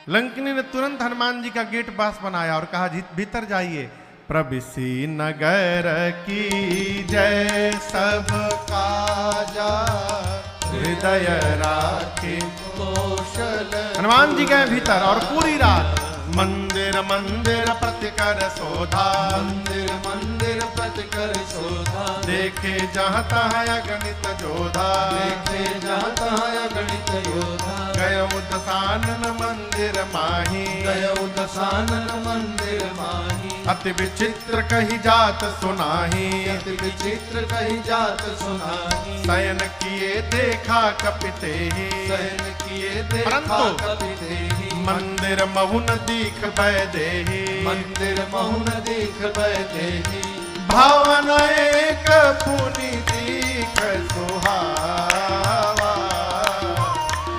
Speaker 1: लंकिनी ने तुरंत हनुमान जी का गेट पास बनाया और कहा भीतर जाइए। प्रविसी नगर की जय सब काजा हृदय राखे कौशल। हनुमान जी गए भीतर और पूरी रात मंदिर मंदिर प्रतिकर शोधा,
Speaker 2: मंदिर मंदिर प्रतिकर शोधा।
Speaker 1: देखे जहाँ तहाँ अगणित जोधा,
Speaker 2: देखे जहाँ तहाँ अगणित योधा।
Speaker 1: गय दशानन मंदिर माही,
Speaker 2: गय दशानन मंदिर माही।
Speaker 1: अति विचित्र कही जात सुनाही,
Speaker 2: अति विचित्र कही जात सुनाही।
Speaker 1: शयन किए देखा कपिते ही,
Speaker 2: शयन किए देखा
Speaker 1: परंतु
Speaker 2: कपिते ही।
Speaker 1: मंदिर महुन दीख बैदेही,
Speaker 2: मंदिर महुन दीख बैदेही।
Speaker 1: भावन एक पुनि दीख सुहावा,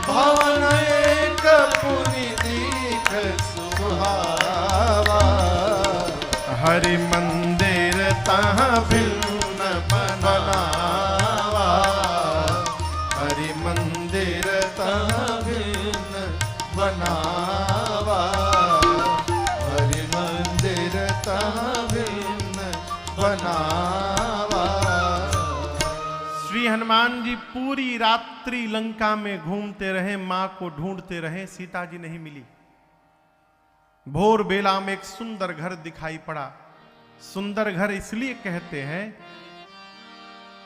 Speaker 2: भवन एक पुनि दीख सुहावा।
Speaker 1: हरि मंदिर तहाँ भिन्न बनावा, हरि मंदिर तहाँ
Speaker 2: भिन्न बनावा, हरि मंदिर तहाँ भिन्न बनावा।
Speaker 1: श्री हनुमान जी पूरी रात्रि लंका में घूमते रहे, मां को ढूंढते रहे, सीता जी नहीं मिली। भोर बेला में एक सुंदर घर दिखाई पड़ा। सुंदर घर इसलिए कहते हैं,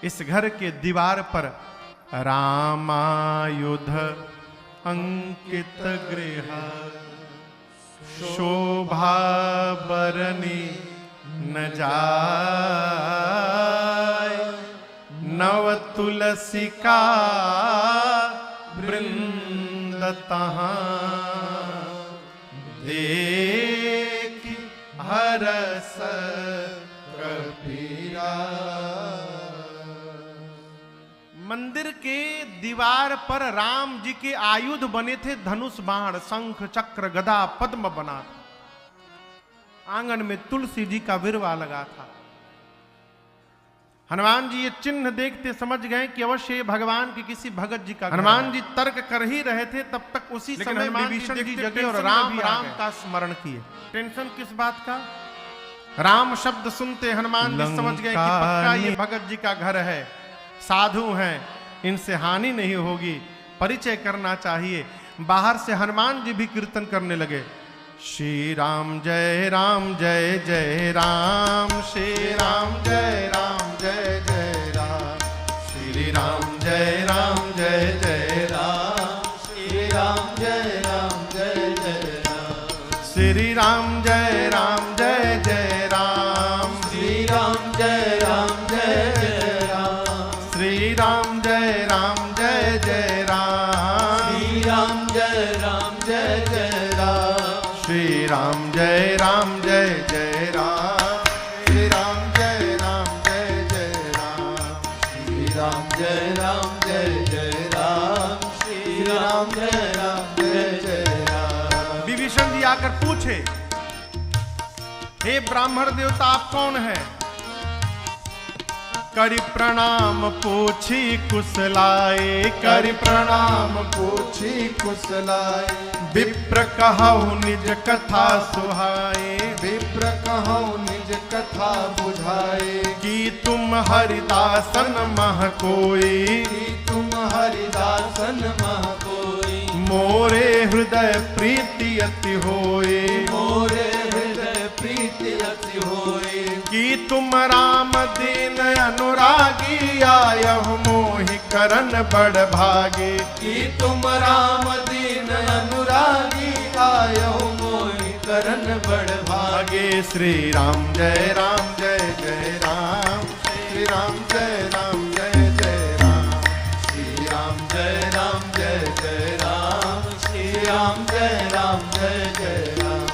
Speaker 1: इस घर के दीवार पर रामायुध अंकित गृह शोभा बरनी न जाय, नव तुलसी का वृंद तहाँ देख हरस कबीरा। मंदिर के दीवार पर राम जी के आयुध बने थे, धनुष बाण शंख चक्र गदा पद्म बना था। आंगन में तुलसी जी का विरवा लगा था। हनुमान जी ये चिन्ह देखते समझ गए कि अवश्य ये भगवान के किसी भगत जी का। हनुमान जी तर्क कर ही रहे थे, तब तक उसी समय विभीषण जी जगे और राम राम का स्मरण किए। टेंशन किस बात का? राम शब्द सुनते हनुमान जी समझ गए कि पक्का ये भगत जी का घर है, साधु हैं, इनसे हानि नहीं होगी, परिचय करना चाहिए। बाहर से हनुमान जी भी कीर्तन करने लगे, श्री राम जय राम जय जय राम, श्री राम जय राम जय जय राम, श्री राम जय राम जय जय राम,
Speaker 2: श्री राम जय राम जय जय राम,
Speaker 1: श्री राम जय राम जय जय श्री राम जय राम जय जय राम, श्री राम जय राम जय जय राम,
Speaker 2: श्री राम जय राम जय जय राम, श्री राम जय राम जय जय राम।
Speaker 1: विभीषण जी आकर पूछे, हे ब्राह्मण देवता आप कौन है? करि प्रणाम पूछी कुशलाए,
Speaker 2: करि प्रणाम पूछी कुशलाए,
Speaker 1: विप्र कहु निज कथा सुहाए,
Speaker 2: विप्र कहु निज कथा बुझाए,
Speaker 1: कि तुम हरिदासन मह कोई,
Speaker 2: कि तुम हरिदासन मह कोई,
Speaker 1: मोरे हृदय प्रीति अति होए,
Speaker 2: मोरे हृदय प्रीति अति होए,
Speaker 1: कि तुम राम दीन अनुरागी आयहु मोहि करन बड़ भागे,
Speaker 2: कि तुम राम दीन अनुरागी आयहु मोहि करन बड़ भागे।
Speaker 1: आगे श्री राम जय राम जय जय राम, श्री राम जय राम जय जय राम,
Speaker 2: श्री राम जय राम जय जय राम, श्री राम जय राम जय जय राम,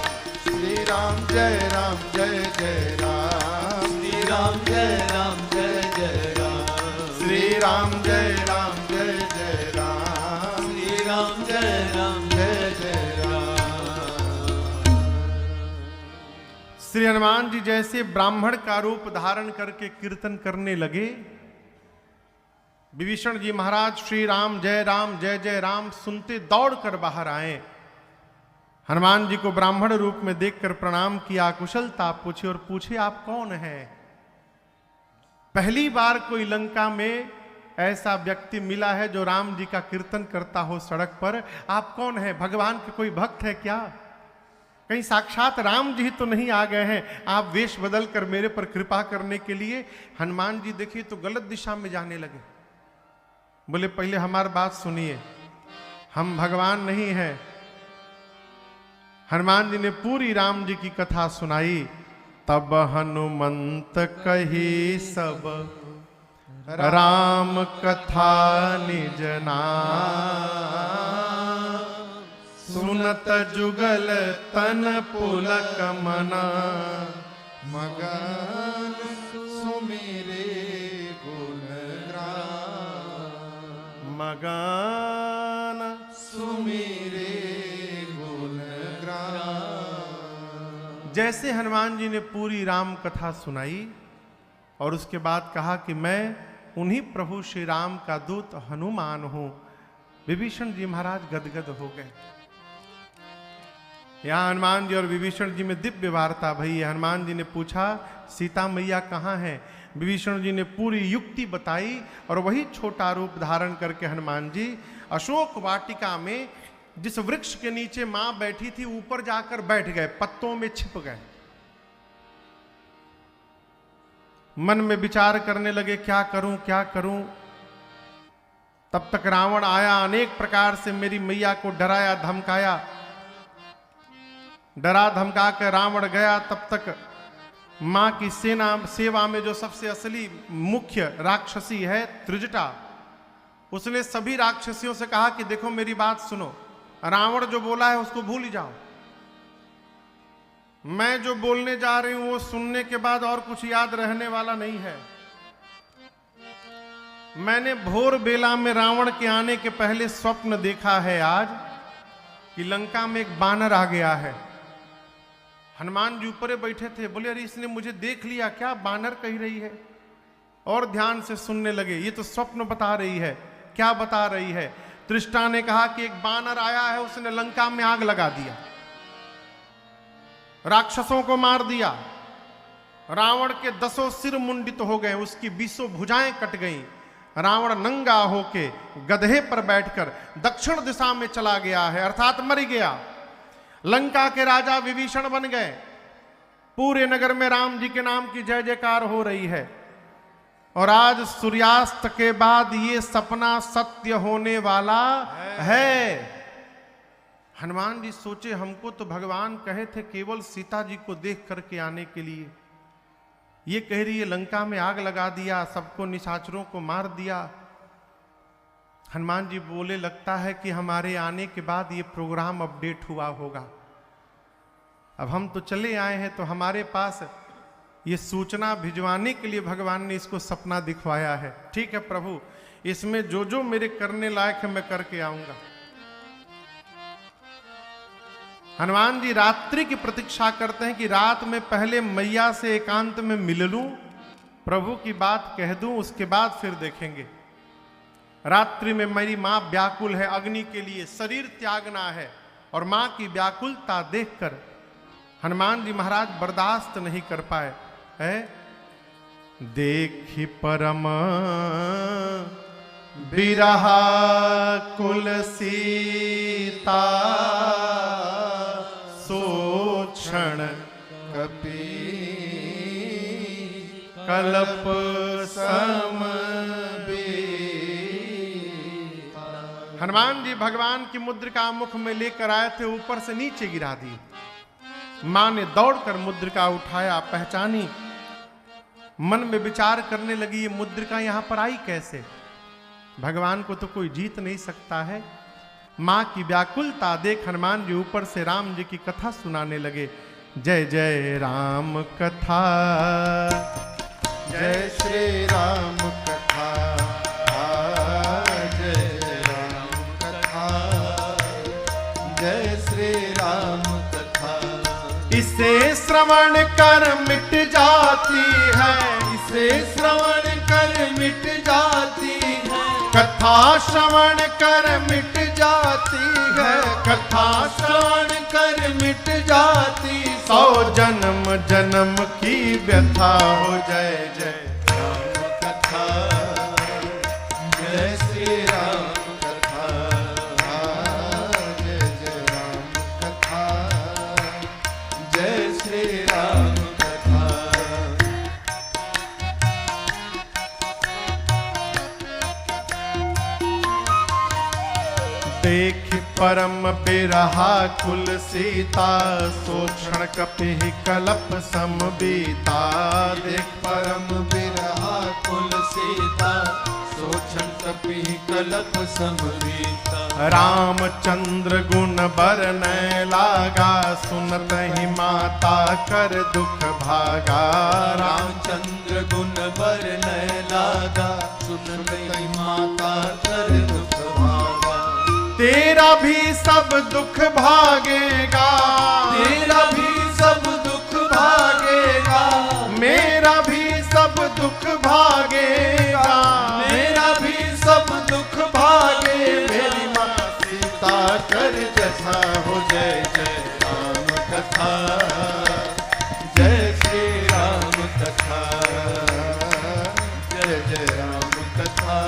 Speaker 1: श्री राम जय राम जय जय राम,
Speaker 2: श्री राम जय राम जय जय राम,
Speaker 1: श्री राम जय राम जय जय राम,
Speaker 2: श्री राम जय राम जय जय राम।
Speaker 1: श्री हनुमान जी जैसे ब्राह्मण का रूप धारण करके कीर्तन करने लगे, विभीषण जी महाराज श्री राम जय जय राम सुनते दौड़कर बाहर आए। हनुमान जी को ब्राह्मण रूप में देखकर प्रणाम किया, कुशलता पूछी और पूछे आप कौन हैं? पहली बार कोई लंका में ऐसा व्यक्ति मिला है जो राम जी का कीर्तन करता हो सड़क पर। आप कौन है? भगवान के कोई भक्त है क्या? कहीं साक्षात राम जी तो नहीं आ गए हैं आप वेश बदल कर मेरे पर कृपा करने के लिए? हनुमान जी देखिए तो गलत दिशा में जाने लगे। बोले पहले हमारी बात सुनिए, हम भगवान नहीं हैं। हनुमान जी ने पूरी राम जी की कथा सुनाई। तब हनुमंत कही सब राम कथा निज नाम, सुनत जुगल तन पुलक मना,
Speaker 2: मगन सुमिरे गुण ग्राम,
Speaker 1: मगन
Speaker 2: सुमिरे गुण ग्राम।
Speaker 1: जैसे हनुमान जी ने पूरी राम कथा सुनाई और उसके बाद कहा कि मैं उन्हीं प्रभु श्री राम का दूत हनुमान हूं, विभीषण जी महाराज गदगद हो गए। यहां हनुमान जी और विभीषण जी में दिव्य वार्ता भई है। हनुमान जी ने पूछा सीता मैया कहाँ है? विभीषण जी ने पूरी युक्ति बताई और वही छोटा रूप धारण करके हनुमान जी अशोक वाटिका में जिस वृक्ष के नीचे मां बैठी थी ऊपर जाकर बैठ गए, पत्तों में छिप गए। मन में विचार करने लगे क्या करूं क्या करूं। तब तक रावण आया, अनेक प्रकार से मेरी मैया को डराया धमकाया। डरा धमका कर रावण गया। तब तक मां की सेवा में जो सबसे असली मुख्य राक्षसी है त्रिजटा, उसने सभी राक्षसियों से कहा कि देखो मेरी बात सुनो, रावण जो बोला है उसको भूल ही जाओ। मैं जो बोलने जा रही हूं वो सुनने के बाद और कुछ याद रहने वाला नहीं है। मैंने भोर बेला में रावण के आने के पहले स्वप्न देखा है आज कि लंका में एक बानर आ गया है। हनुमान जी ऊपर बैठे थे, बोले अरे इसने मुझे देख लिया क्या? बानर कही रही है। और ध्यान से सुनने लगे, ये तो स्वप्न बता रही है। क्या बता रही है? त्रिष्टा ने कहा कि एक बानर आया है, उसने लंका में आग लगा दिया, राक्षसों को मार दिया, रावण के 10 सिर मुंडित हो गए, उसकी 20 भुजाएं कट गईं। रावण नंगा होके गधे पर बैठकर दक्षिण दिशा में चला गया है, अर्थात मर गया। लंका के राजा विभीषण बन गए। पूरे नगर में राम जी के नाम की जय जयकार हो रही है। और आज सूर्यास्त के बाद ये सपना सत्य होने वाला है। हनुमान जी सोचे हमको तो भगवान कहे थे केवल सीता जी को देख करके आने के लिए, ये कह रही है लंका में आग लगा दिया, सबको निशाचरों को मार दिया। हनुमान जी बोले लगता है कि हमारे आने के बाद ये प्रोग्राम अपडेट हुआ होगा। अब हम तो चले आए हैं, तो हमारे पास ये सूचना भिजवाने के लिए भगवान ने इसको सपना दिखवाया है। ठीक है प्रभु, इसमें जो जो मेरे करने लायक है मैं करके आऊंगा। हनुमान जी रात्रि की प्रतीक्षा करते हैं कि रात में पहले मैया से एकांत में मिल लूं, प्रभु की बात कह दूं, उसके बाद फिर देखेंगे। रात्रि में मेरी मां व्याकुल है अग्नि के लिए, शरीर त्यागना है, और मां की व्याकुलता देखकर हनुमान जी महाराज बर्दाश्त नहीं कर पाए है। देखी परम बिरहा कुल सीता, सोक्षण
Speaker 2: कपि
Speaker 1: कल्प सम। हनुमान जी भगवान की मुद्रिका मुख में लेकर आए थे, ऊपर से नीचे गिरा दी। मां ने दौड़कर मुद्रिका उठाया, पहचानी, मन में विचार करने लगी ये मुद्रिका यहां पर आई कैसे। भगवान को तो कोई जीत नहीं सकता है। मां की व्याकुलता देख हनुमान जी ऊपर से राम जी की कथा सुनाने लगे। जय जय राम कथा,
Speaker 2: जय श्री राम कथा, जय राम कथा, जय श्री राम कथा।
Speaker 1: इसे श्रवण कर मिट जाती है,
Speaker 2: इसे श्रवण कर मिट जाती है,
Speaker 1: कथा श्रवण कर मिट जाती है,
Speaker 2: कथा श्रवण कर मिट जाती।
Speaker 1: 100 जन्म जन्म की व्यथा हो। जय जय
Speaker 2: राम कथा, जय श्री राम कथा, जय जय राम कथा, जय श्री राम कथा।
Speaker 1: देख परम बिरहा कुल सीता, सोक्षण कपि कलप सम बीता।
Speaker 2: देख परम बिरहा कुल सीता, सोक्षण कपि कलप समबीता।
Speaker 1: रामचंद्र गुण बरनय लागा, सुनत ही माता कर दुख भागा।
Speaker 2: रामचंद्र गुण बरनय लागा, सुनत ही माता कर दुख भागा।
Speaker 1: तेरा भी सब दुख भागेगा,
Speaker 2: तेरा भी सब दुख भागेगा,
Speaker 1: मेरा भी सब दुख भागेगा।
Speaker 2: मेरा भी सब दुख भागे।
Speaker 1: मेरी माँ
Speaker 2: सीता कर जैसा हो। जय जय राम कथा, जय श्री राम कथा, जय जय राम कथा,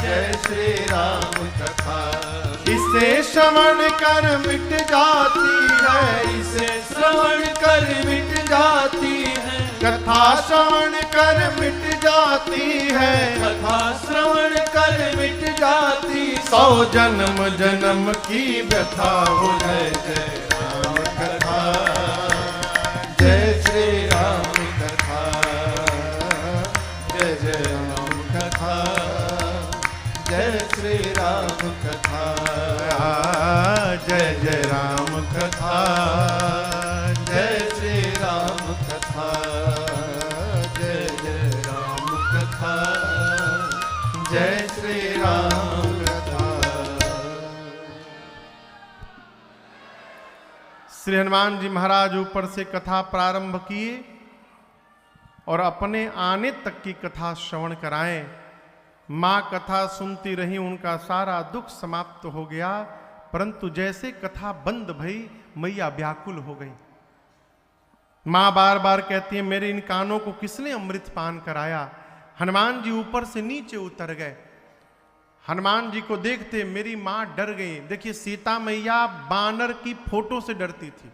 Speaker 2: जय श्री राम कथा।
Speaker 1: इसे श्रवण कर मिट जाती है,
Speaker 2: इसे श्रवण कर मिट जाती है,
Speaker 1: कथा श्रवण कर मिट जाती है,
Speaker 2: कथा श्रवण कर मिट जाती।
Speaker 1: 100 जन्म जन्म की व्यथा हो।
Speaker 2: जय जय राम कथा, जय श्री राम कथा, जय जय राम कथा, जय श्री राम कथा,
Speaker 1: जय जय राम कथा,
Speaker 2: जय श्री राम कथा, जय जय राम कथा, जय श्री राम कथा।
Speaker 1: श्री हनुमान जी महाराज ऊपर से कथा प्रारंभ किए और अपने आने तक की कथा श्रवण कराएं। मां कथा सुनती रही, उनका सारा दुख समाप्त हो गया, परंतु जैसे कथा बंद भई मैया व्याकुल हो गई। मां बार बार कहती है मेरे इन कानों को किसने अमृत पान कराया। हनुमान जी ऊपर से नीचे उतर गए। हनुमान जी को देखते मेरी मां डर गई। देखिए सीता मैया बानर की फोटो से डरती थी,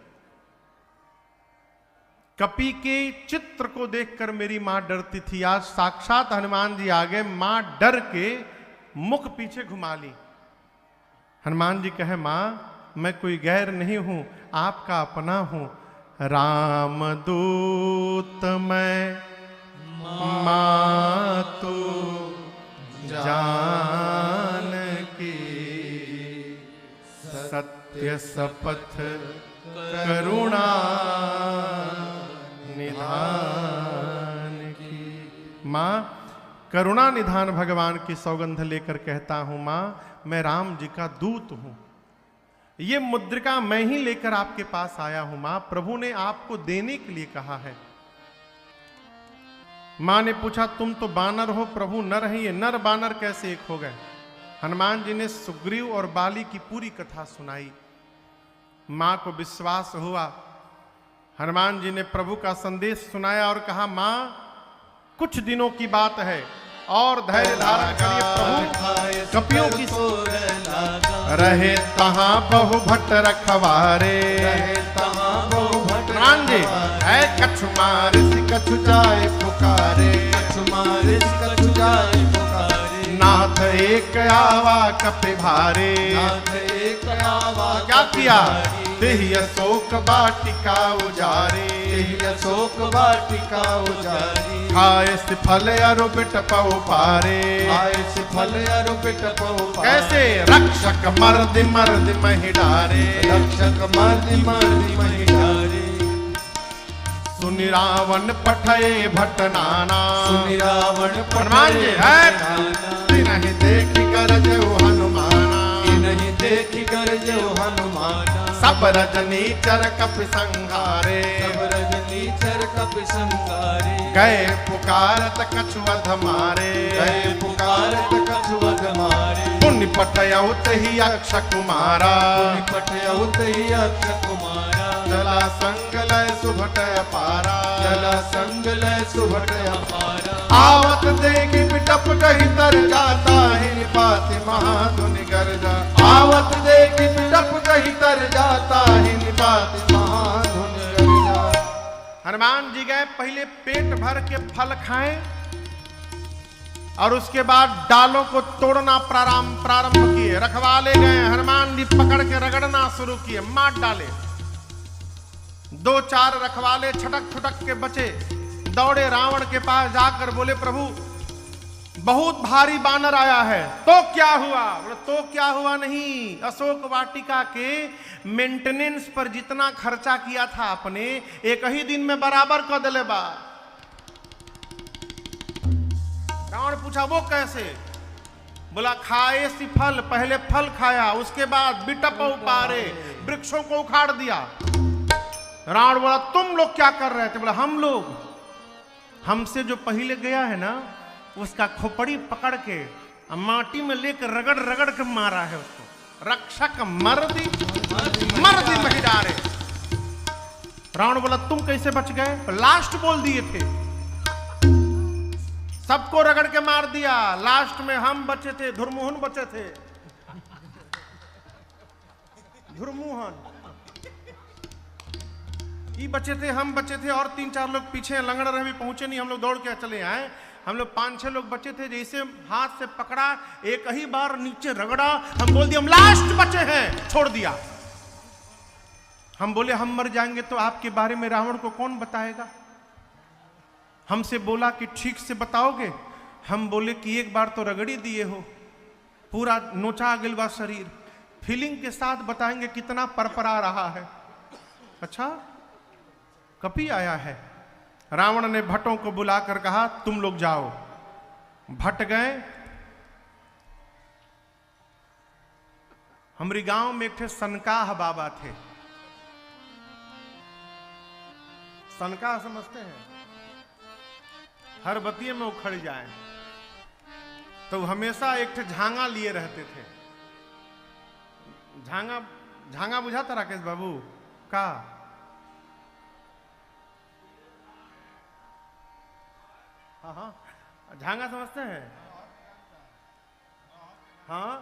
Speaker 1: कपि के चित्र को देखकर मेरी मां डरती थी। आज साक्षात हनुमान जी आ गए, मां डर के मुख पीछे घुमा ली। हनुमान जी कहे मां मैं कोई गैर नहीं हूं, आपका अपना हूं। राम दूत मैं मां तू जान की, सत्य शपथ करुणा निधान की। माँ, करुणा निधान भगवान की सौगंध लेकर कहता हूं माँ, मैं राम जी का दूत हूं। ये मुद्रिका मैं ही लेकर आपके पास आया हूं मां, प्रभु ने आपको देने के लिए कहा है। मां ने पूछा तुम तो बानर हो, प्रभु नर हैं, ये नर बानर कैसे एक हो गए? हनुमान जी ने सुग्रीव और बाली की पूरी कथा सुनाई। मां को विश्वास हुआ। हनुमान जी ने प्रभु का संदेश सुनाया और कहा मां, कुछ दिनों की बात है और धैर्य धारण करिए, प्रभु कपियों की रहे तहां बहु भट्ट रखवारे, हनुमान जी है कछु मारिस कछु जाए पुकारे, नाथ एक आवा कपि भारे, क्या किया? देहि अशोक वाटिका उजारे, खाए से फल अरु बिट पौ पारे, कैसे? रक्षक मर्द मर्द महि डारे, सुनि रावण पठये भट्ट नाना, हनुमान जी है नहीं देखी गरजो हनुमाना, सब रजनी चर कपि संहारे, गए पुकारत कछुवध मारे, पुण्य पठयउ तहि अक्ष कुमारा, चला संग लय सुभट अपारा, आवत देखि बिटप कहि तर जाता, ही निपाति महाधुनि गर्जा, आवत देखि बिटप कहि तर जाता, ही निपाति महाधुनि गर्जा। हनुमान जी गए, पहले पेट भर के फल खाएं और उसके बाद डालों को तोड़ना प्रारंभ किए। रखवाले गए, हनुमान जी पकड़ के रगड़ना शुरू किए, मार डाले। दो चार रखवाले छटक छुटक के बचे, दौड़े रावण के पास जाकर बोले प्रभु बहुत भारी बानर आया है। तो क्या हुआ? बोले तो क्या हुआ नहीं, अशोक वाटिका के मेंटेनेंस पर जितना खर्चा किया था आपने, एक ही दिन में बराबर कर दिले बा। रावण पूछा वो कैसे? बोला खाए सी फल, पहले फल खाया, उसके बाद बिटप उपारे, वृक्षों को उखाड़ दिया। रावण बोला तुम लोग क्या कर रहे थे? बोला हम लोग, हमसे जो पहले गया है ना, उसका खोपड़ी पकड़ के माटी में लेकर रगड़ रगड़ के मारा है उसको। रक्षक मर्दी मही डारे। रावण बोला तुम कैसे बच गए? लास्ट बोल दिए थे, सबको रगड़ के मार दिया, लास्ट में हम बचे थे, धुरमुहन बचे थे, धुरमुहन ये बचे थे, हम बचे थे और 3-4 लोग पीछे लंगड़ रहे, भी पहुंचे नहीं, हम लोग दौड़ के चले आए। हम लोग 5-6 लोग बचे थे, जैसे हाथ से पकड़ा, एक ही बार नीचे रगड़ा, हम बोल दिए हम लास्ट बचे हैं, छोड़ दिया। हम बोले हम मर जाएंगे तो आपके बारे में रावण को कौन बताएगा? हमसे बोला कि ठीक से बताओगे। हम बोले कि एक बार तो रगड़ी दिए हो, पूरा नोचा गिलवा शरीर, फीलिंग के साथ बताएंगे कितना परपरा रहा है। अच्छा कपि आया है। रावण ने भट्टों को बुलाकर कहा तुम लोग जाओ। भट्ट गए। हमारी गांव में एक थे सनकाह बाबा थे। सनकाह समझते हैं? हर बतिये में उखड़ जाए तो हमेशा एक थे झांगा लिए रहते थे। झांगा बुझाता राकेश बाबू का? हाँ, झांगा समझते हैं? हाँ,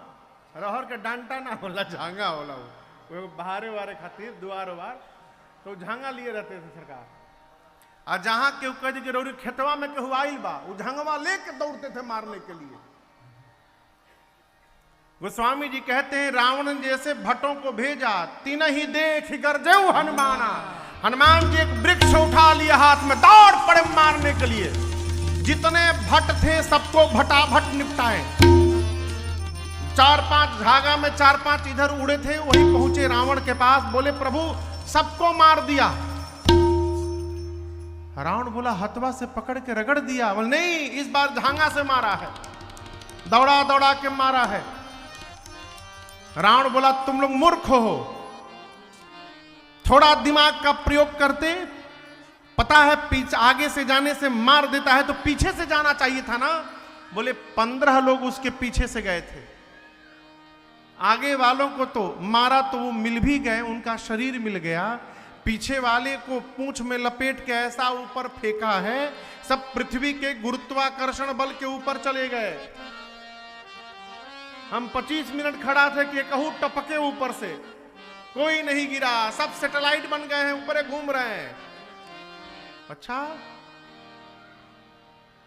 Speaker 1: रहर के डांटा ना होला, झांगा होला वो बहारे वारे खातिर दुआर वार, तो झांगा लिए रहते थे सरकार। और जहां केहू कह के रौरी खेतवा में केहू आइल बा, वो झांगवा लेके दौड़ते थे मारने के लिए। गोस्वामी जी कहते हैं रावण जैसे भट्टों को भेजा, तीन ही देख गरजेऊ हनुमाना। हनुमान जी एक वृक्ष उठा लिया हाथ में, दौड़ पड़े मारने के लिए। जितने भट्ट थे सबको भटाभट निपटाए। 4-5 झागा में 4-5 इधर उड़े थे, वही पहुंचे रावण के पास, बोले प्रभु सबको मार दिया। रावण बोला हथवा से पकड़ के रगड़ दिया। बोले नहीं, इस बार झांगा से मारा है, दौड़ा दौड़ा के मारा है। रावण बोला तुम लोग मूर्ख हो, थोड़ा दिमाग का प्रयोग करते, पता है पीछे आगे से जाने से मार देता है तो पीछे से जाना चाहिए था ना। बोले 15 लोग उसके पीछे से गए थे, आगे वालों को तो मारा तो वो मिल भी गए, उनका शरीर मिल गया, पीछे वाले को पूंछ में लपेट के ऐसा ऊपर फेंका है, सब पृथ्वी के गुरुत्वाकर्षण बल के ऊपर चले गए। हम 25 मिनट खड़ा थे कि कहूं टपके ऊपर से, कोई नहीं गिरा, सब सैटेलाइट बन गए हैं, ऊपर घूम रहे हैं। अच्छा,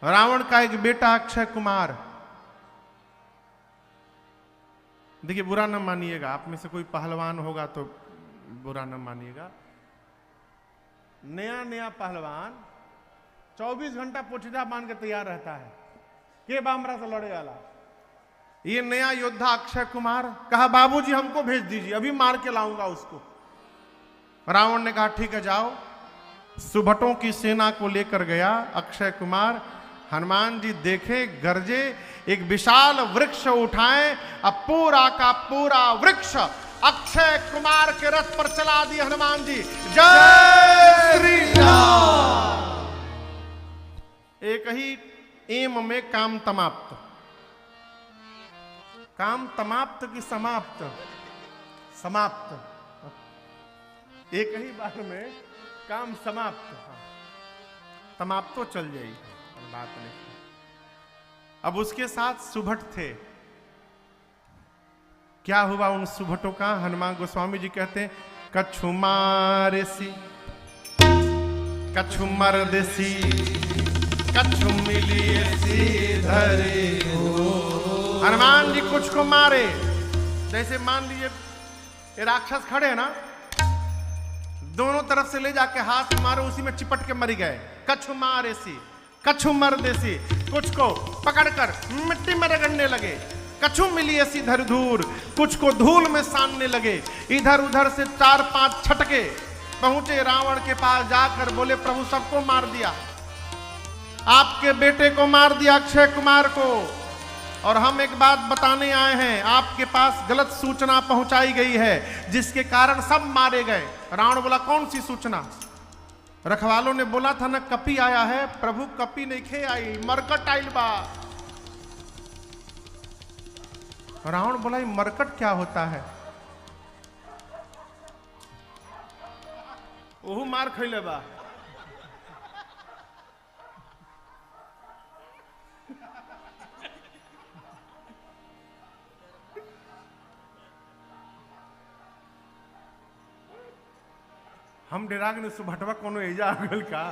Speaker 1: रावण का एक बेटा अक्षय कुमार, देखिए बुरा न मानिएगा, आप में से कोई पहलवान होगा तो बुरा न मानिएगा। नया नया पहलवान 24 घंटा पोछिदा बांध के तैयार रहता है, के बामरा से लड़े वाला। ये नया योद्धा अक्षय कुमार कहा बाबूजी हमको भेज दीजिए, अभी मार के लाऊंगा उसको। रावण ने कहा ठीक है जाओ। सुभटों की सेना को लेकर गया अक्षय कुमार। हनुमान जी देखे, गरजे, एक विशाल वृक्ष उठाए, अब पूरा का पूरा वृक्ष अक्षय कुमार के रथ पर चला दिए हनुमान जी। जय श्री राम। एक ही एम में काम समाप्त। काम समाप्त की समाप्त? समाप्त। एक ही बार में काम समाप्त। समाप्त तो चल जाएगी, बात नहीं। अब उसके साथ सुभट थे। क्या हुआ उन सुभटों का? हनुमान गोस्वामी जी कहते हैं कछु मारेसी कछु मरदेसी कछु मिलिएसी धरे हो। हनुमान जी कुछ को मारे, जैसे मान लीजिए ये राक्षस खड़े हैं ना, दोनों तरफ से ले जाके हाथ मारो, उसी में चिपट के मर गए। कछु मारेसी कछु मरदेसी, कुछ को पकड़कर मिट्टी में रगड़ने लगे। कछु मिली ऐसी धर धूर, कुछ को धूल में सानने लगे। इधर उधर से 4-5 छटके पहुंचे रावण के पास, जाकर बोले प्रभु सबको मार दिया, आपके बेटे को मार दिया अक्षय कुमार को, और हम एक बात बताने आए हैं, आपके पास गलत सूचना पहुंचाई गई है जिसके कारण सब मारे गए। रावण बोला कौन सी सूचना? रखवालों ने बोला था ना कपी आया है। प्रभु कपी नहीं खे आई, मरकट आइल बा। रावण बोला ये मरकट क्या होता है? ओहू मार खैले बा। हम डेराग ने सुभटवा कोनो एजा आगल का।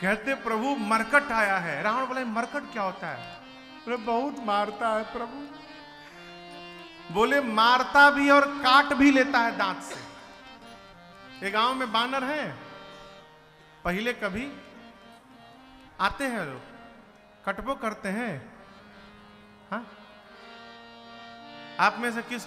Speaker 1: कहते प्रभु मरकट आया है। रावण बोले मरकट क्या होता है? बोले बहुत मारता है प्रभु। बोले मारता भी और काट भी लेता है दांत से। एक गांव में बानर है, पहले कभी आते हैं लोग, कटबो करते हैं। हाँ, आप में से किस